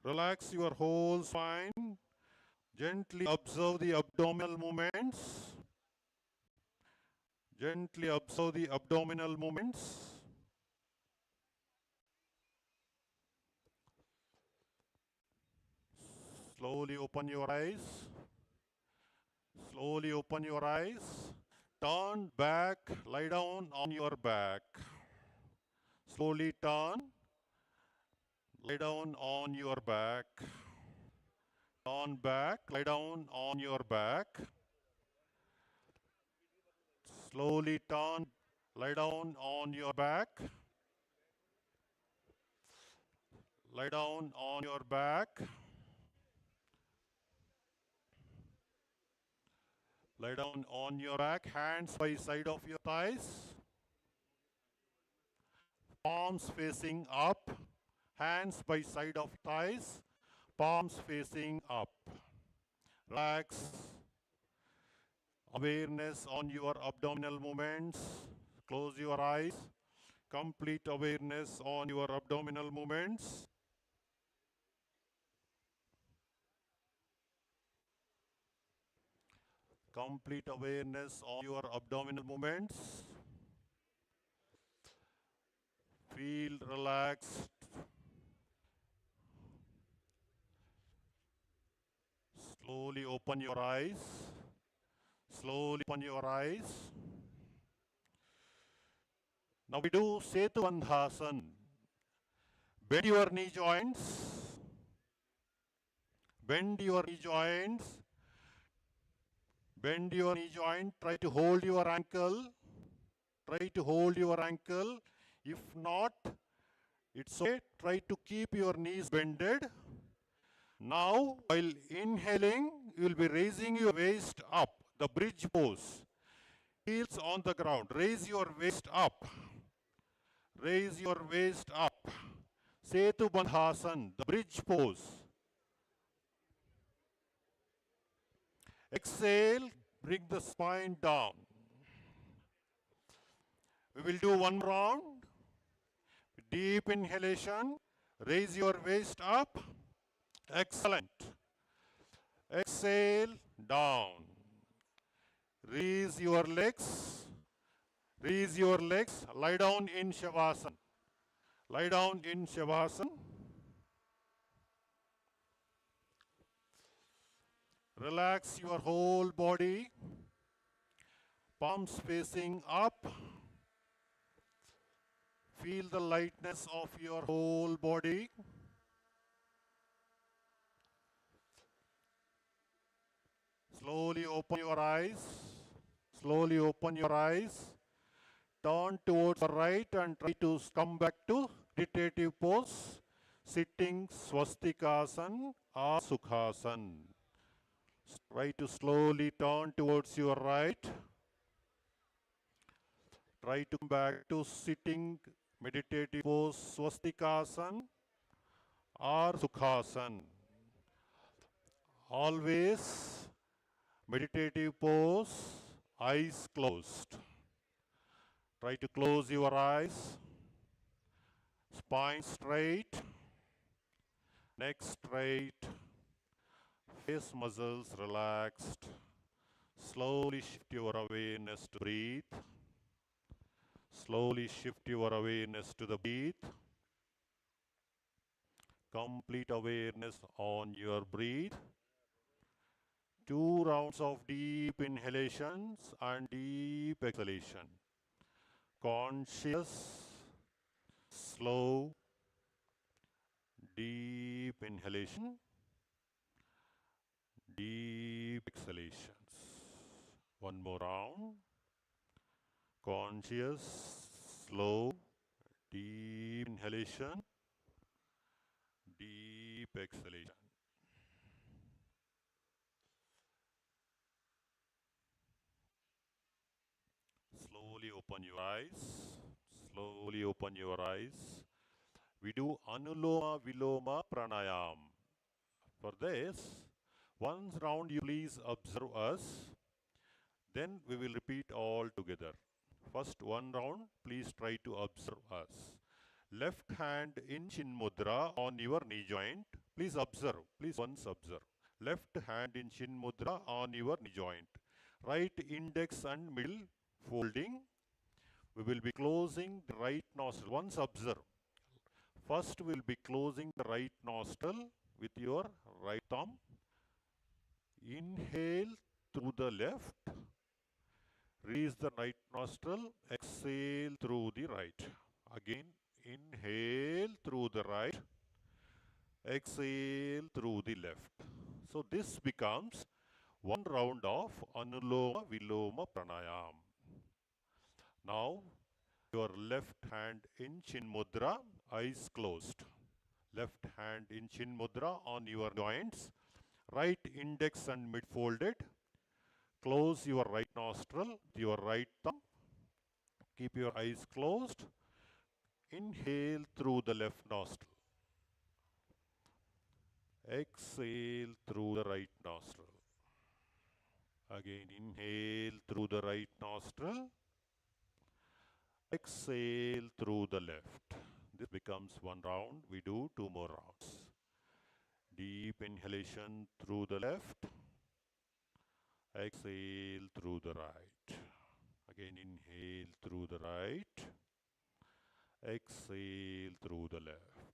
Relax your whole spine. Gently observe the abdominal movements. Gently observe the abdominal movements. Slowly open your eyes. Slowly open your eyes. Turn back, lie down on your back. Slowly turn, lie down on your back. Turn back, lie down on your back. Slowly turn, lie down on your back. Lie down on your back. Lie down on your back, hands by side of your thighs. Palms facing up, hands by side of thighs, palms facing up. Relax. Awareness on your abdominal movements. Close your eyes. Complete awareness on your abdominal movements. Complete awareness on your abdominal movements. Feel relaxed. Slowly open your eyes. Slowly open your eyes. Now we do Setu Bandhasana. Bend your knee joints. Bend your knee joints. Bend your knee joint. Try to hold your ankle. Try to hold your ankle. If not, it's okay. Try to keep your knees bended. Now, while inhaling, you will be raising your waist up. the bridge pose. Heels on the ground. Raise your waist up. Raise your waist up. Setu Bandhasan, the bridge pose. Exhale, bring the spine down. We will do one round. Deep inhalation. Raise your waist up. Excellent. Exhale, down. Raise your legs. Raise your legs. Lie down in Shavasana. Lie down in Shavasana. Relax your whole body. Palms facing up. Feel the lightness of your whole body. Slowly open your eyes. Slowly open your eyes. Turn towards the right and try to come back to meditative pose. Sitting Swastikasana or Sukhasana. Try to slowly turn towards your right. Try to come back to sitting meditative pose Swastikasana or Sukhasana. Always meditative pose, eyes closed. Try to close your eyes. Spine straight. Neck straight. Face muscles relaxed. Slowly shift your awareness to breathe. Slowly shift your awareness to the breath. Complete awareness on your breath. 2 rounds of deep inhalations and deep exhalation. Conscious, slow, deep inhalation, deep exhalations. One more round. Conscious, slow, deep inhalation, deep exhalation. Slowly open your eyes. Slowly open your eyes. We do Anuloma Viloma Pranayam. For this, one round you please observe us. Then we will repeat all together. First one round, please try to observe us. Left hand in Chin Mudra on your knee joint. Please observe. Please once observe. Left hand in Chin Mudra on your knee joint. Right index and middle folding. We will be closing the right nostril. Once observe. First we will be closing the right nostril with your right thumb. Inhale through the left. Release the right nostril. Exhale through the right. Again, inhale through the right. Exhale through the left. So this becomes one round of Anuloma Viloma Pranayam. Now, your left hand in Chin Mudra, eyes closed. Left hand in Chin Mudra on your joints. Right index and mid folded. Close your right nostril with your right thumb. Keep your eyes closed. Inhale through the left nostril. Exhale through the right nostril. Again, inhale through the right nostril. Exhale through the left. This becomes one round. We do 2 more rounds. Deep inhalation through the left. Exhale through the right. Again, inhale through the right. Exhale through the left.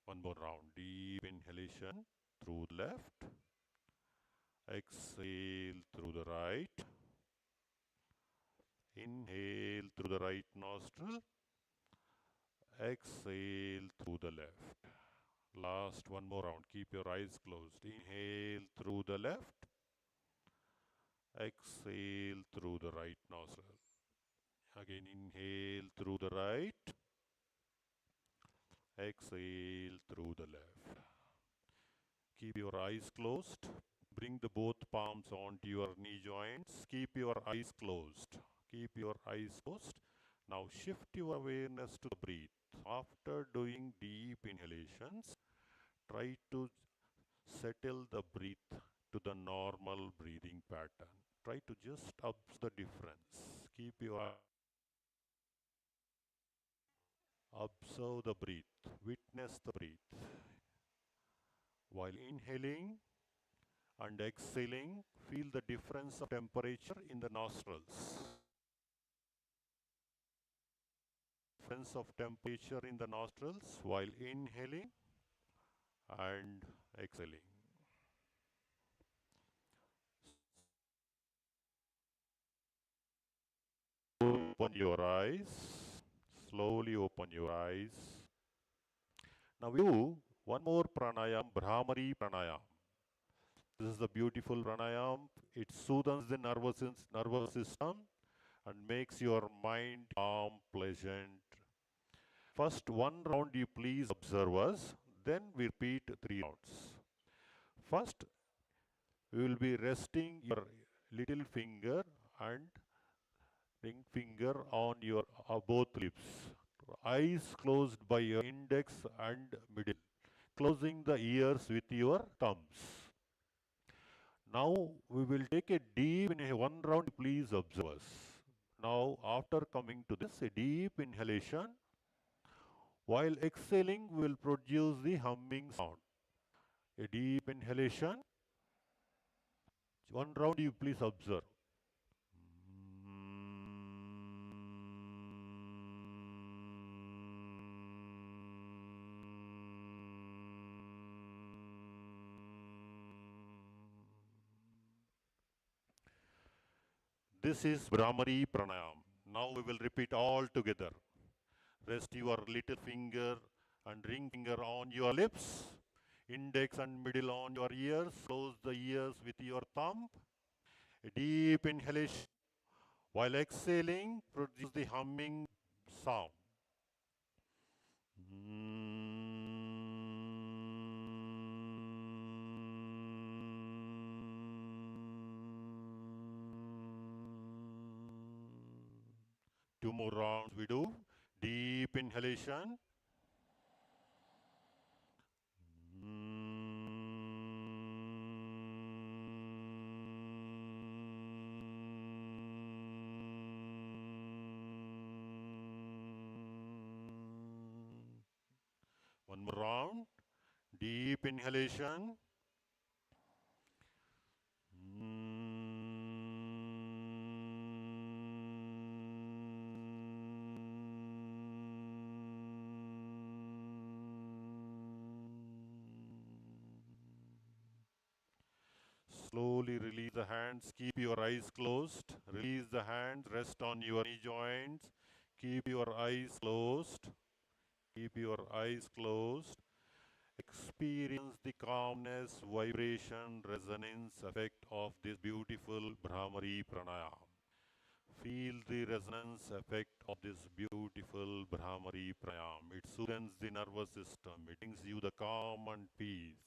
One more round. Deep inhalation through the left. Exhale through the right. Inhale through the right nostril. Exhale through the left. Last one more round. Keep your eyes closed. Inhale through the left. Exhale through the right nostril. Again, inhale through the right. Exhale through the left. Keep your eyes closed. bring the both palms onto your knee joints. Keep your eyes closed. Keep your eyes closed. Now shift your awareness to the breath. After doing deep inhalations, try to settle the breath to the normal breathing pattern. Try to just observe the difference. Keep your observe the breath. Witness the breath. While inhaling and exhaling, feel the difference of temperature in the nostrils. Difference of temperature in the nostrils while inhaling and exhaling. Open your eyes. Slowly open your eyes. Now we do one more pranayam, Bhramari pranayam. This is a beautiful pranayam. It soothes the nervous system and makes your mind calm, pleasant. First one round you please observe us, then we repeat 3 rounds. First, you will be resting your little finger and ring finger on your both lips. Eyes closed by your index and middle. Closing the ears with your thumbs. Now we will take a deep inhale. One round, please observe us. Now after coming to this, a deep inhalation. While exhaling, we will produce the humming sound. A deep inhalation. One round, you please observe. This is Bhramari pranayam. Now we will repeat all together. Rest your little finger and ring finger on your lips. Index and middle on your ears. Close the ears with your thumb. A deep inhalation. While exhaling, produce the humming sound. Two more rounds we do. Deep inhalation. One more round. Deep inhalation. Slowly release the hands. Keep your eyes closed. Release the hands. Rest on your knee joints. Keep your eyes closed. Keep your eyes closed. Experience the calmness, vibration, resonance effect of this beautiful Bhramari pranayam. Feel the resonance effect of this beautiful Bhramari pranayam. It soothes the nervous system. It brings you the calm and peace.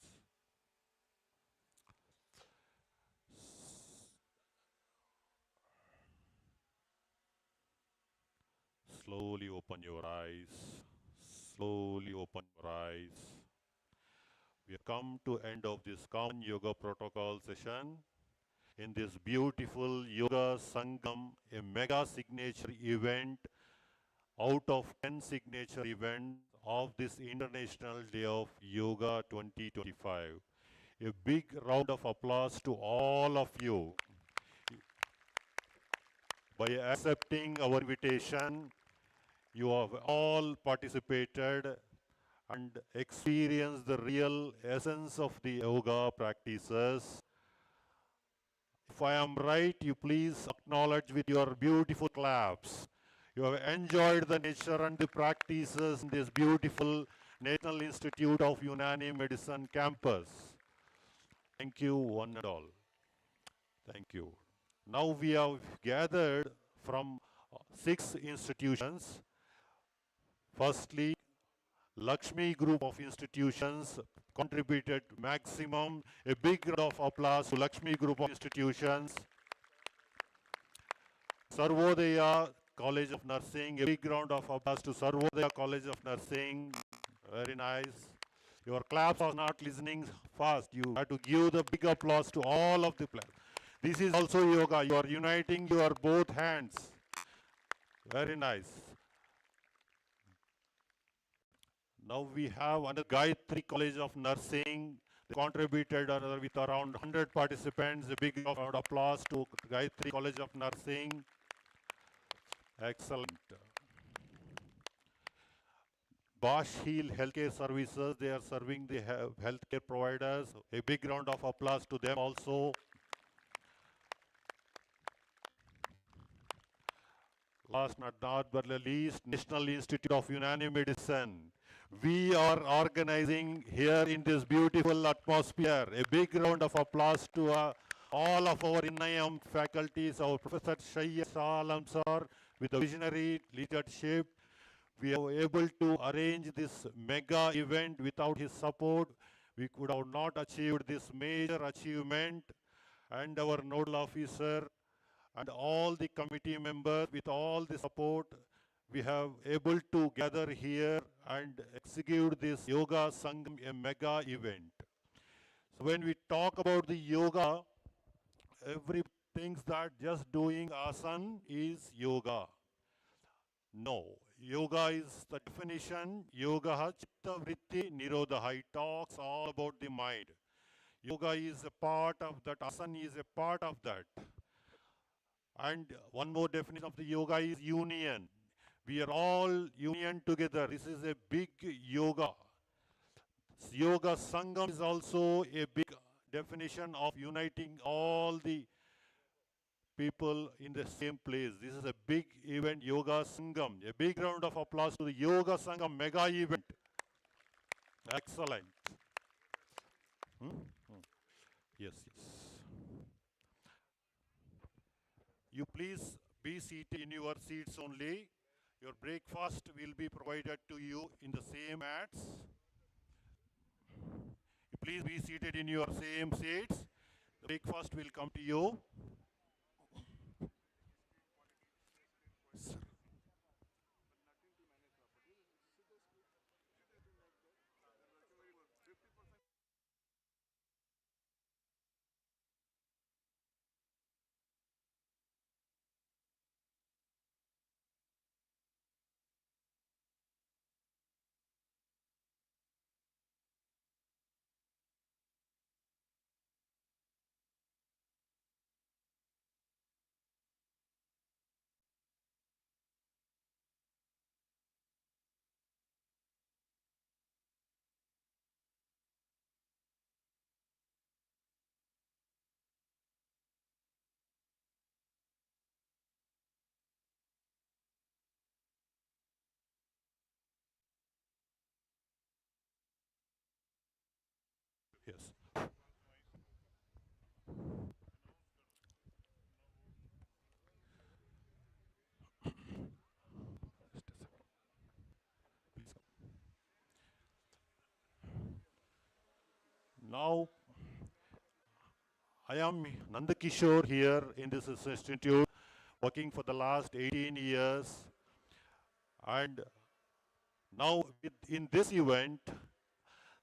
Slowly open your eyes. Slowly open your eyes. We have come to end of this common yoga protocol session. In this beautiful Yoga Sangam, a mega signature event out of 10 signature events of this International Day of Yoga 2025. A big round of applause to all of you. By accepting our invitation, you have all participated and experienced the real essence of the yoga practices. If I am right, you please acknowledge with your beautiful claps. You have enjoyed the nature and the practices in this beautiful National Institute of Unani Medicine campus. Thank you, one and all. Thank you. Now we have gathered from 6 institutions. Firstly, Lakshmi Group of institutions contributed maximum. A big round of applause to Lakshmi Group of institutions. Sarvodaya College of Nursing, a big round of applause to Sarvodaya College of Nursing. Very nice. Your claps are not listening fast. You have to give the big applause to all of the players. This is also yoga. You are uniting your both hands. Very nice. Now we have under Gayatri College of Nursing. They contributed with around 100 participants. A big round of applause to Gayatri College of Nursing. Excellent. Bosch Hill Healthcare Services, they are serving the healthcare providers. A big round of applause to them also. Last but not least, National Institute of Unani Medicine. We are organizing here in this beautiful atmosphere. A big round of applause to all of our NIM faculties, our Professor Shaiya Salam sir, with a visionary leadership. We are able to arrange this mega event. Without his support, we could have not achieved this major achievement. And our nodal officer and all the committee members, with all the support, we have able to gather here and execute this Yoga Sangam, a mega event. So when we talk about the yoga, every thinks that just doing asana is yoga. No, yoga is the definition. Yoga chitta vritti nirodha. It talks all about the mind. Yoga is a part of that. Asana is a part of that. And one more definition of the yoga is union. We are all union together. This is a big yoga. Yoga Sangam is also a big definition of uniting all the people in the same place. This is a big event, Yoga Sangam. A big round of applause to the Yoga Sangam mega event. Excellent. Yes, yes. You please be seated in your seats only. Your breakfast will be provided to you in the same mats. Please be seated in your same seats. The breakfast will come to you. Sir. Yes. Please come. Now, I am Nandakishore here in this institute, working for the last 18 years. And now in this event,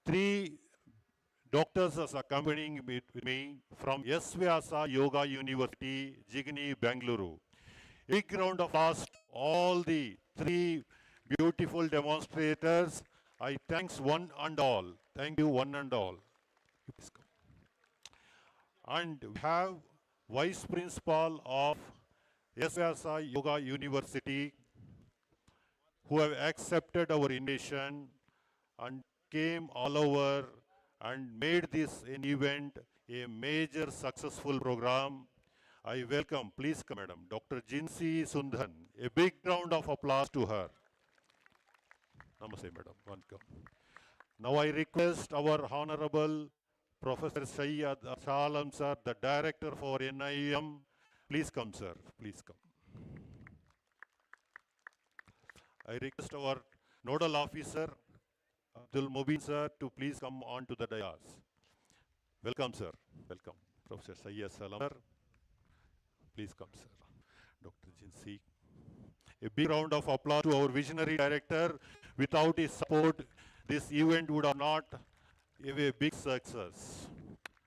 3 doctors are accompanying with me from S. Vyasa Yoga University, Jigni, Bangalore. Big round of applause to all the 3 beautiful demonstrators. I thanks one and all. Thank you one and all. Please come. And we have Vice Principal of S. Vyasa Yoga University who have accepted our invitation and came all over and made this an event a major successful program. I welcome, please come madam, Dr. Jinsi Sundhan. A big round of applause to her. Namaste madam, welcome. Now I request our Honorable Professor Sayyad Salam sir, the Director for NIM. Please come sir, please come. I request our Nodal Officer, Abdul Mubin sir to please come on to the dais. Welcome, sir. Welcome. Professor Sayyid Salam, sir. Please come, sir. Dr. Jinsi. A big round of applause to our visionary director. Without his support, this event would have not been a big success.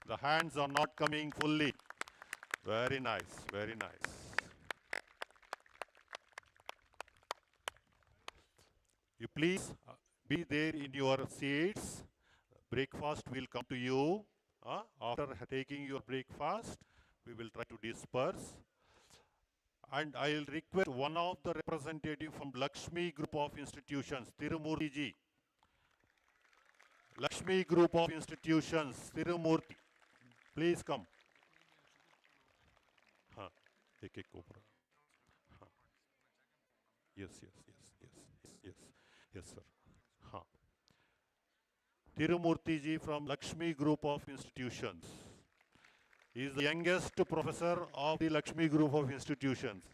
The hands are not coming fully. Very nice, very nice. You please be there in your seats. Breakfast will come to you. After taking your breakfast, we will try to disperse. And I'll request one of the representative from Lakshmi Group of Institutions, Tirumurti ji. Lakshmi Group of Institutions, Tirumurti. Please come. हाँ, एक कोपरा. हाँ. Yes, sir. हाँ. Tirumurti ji from Lakshmi Group of Institutions. He is the youngest professor of the Lakshmi Group of Institutions.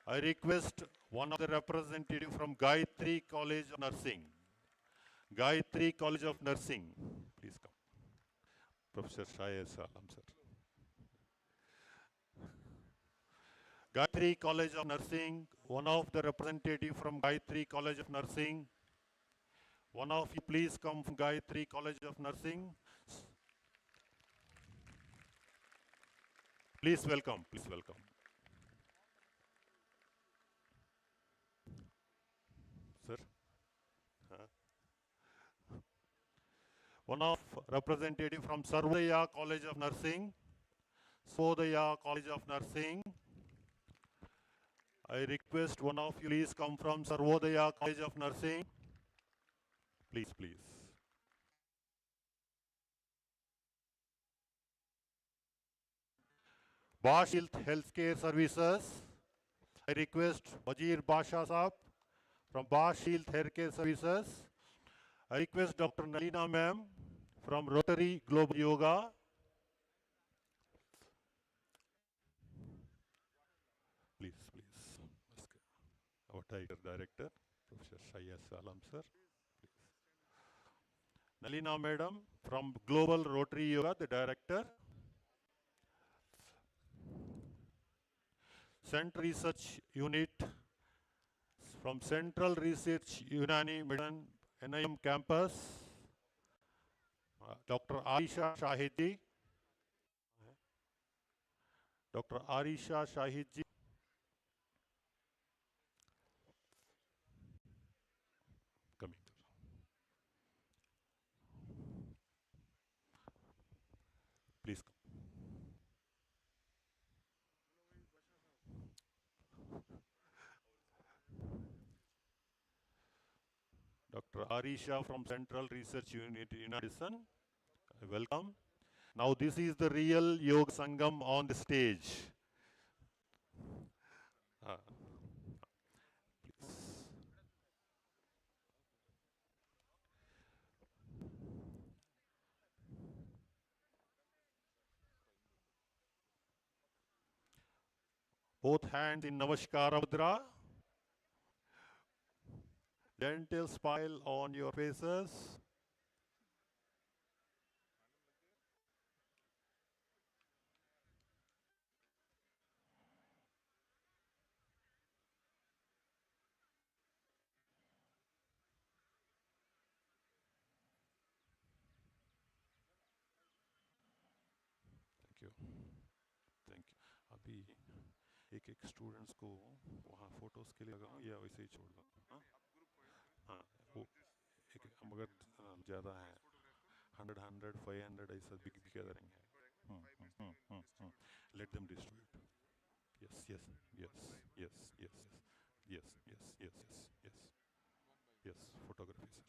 I request one of the representative from Gayatri College of Nursing. Gayatri College of Nursing. Please come. Professor Shayed Salam, sir. Gayatri College of Nursing, one of the representative from Gayatri College of Nursing. One of you please come from Gayatri College of Nursing. Please welcome, please welcome. Sir. One of representative from Sarvodaya College of Nursing. Sarvodaya College of Nursing. I request one of you please come from Sarvodaya College of Nursing. Please, please. Bosch Healthcare Services. I request Wazir Basha Saab from Bosch Healthcare Services. I request Dr. Nalina ma'am from Rotary Global Yoga. Please, please. Our director, Professor Sayyid Salam, sir. Please. Nalina madam from Global Rotary Yoga, the director. Central Research Unit from Central Research Unani NIM campus. Dr. Aisha Shahidi. Dr. Aisha Shahidji. Coming. Please come. Dr. Arisha from Central Research Unit in Addison. Welcome. Now this is the real Yoga Sangam on the stage. Please. Both hands in Namaskara Mudra. Gentle smile on your faces. Thank you. Thank you. अभी एक students को वहाँ photos के लिए लगाऊं या वैसे ही छोड़ दूं? हाँ, वो एक मगर ज़्यादा है 100, 500 ऐसा बिग गैदरिंग है. Let them distribute. Yes. Photography, sir.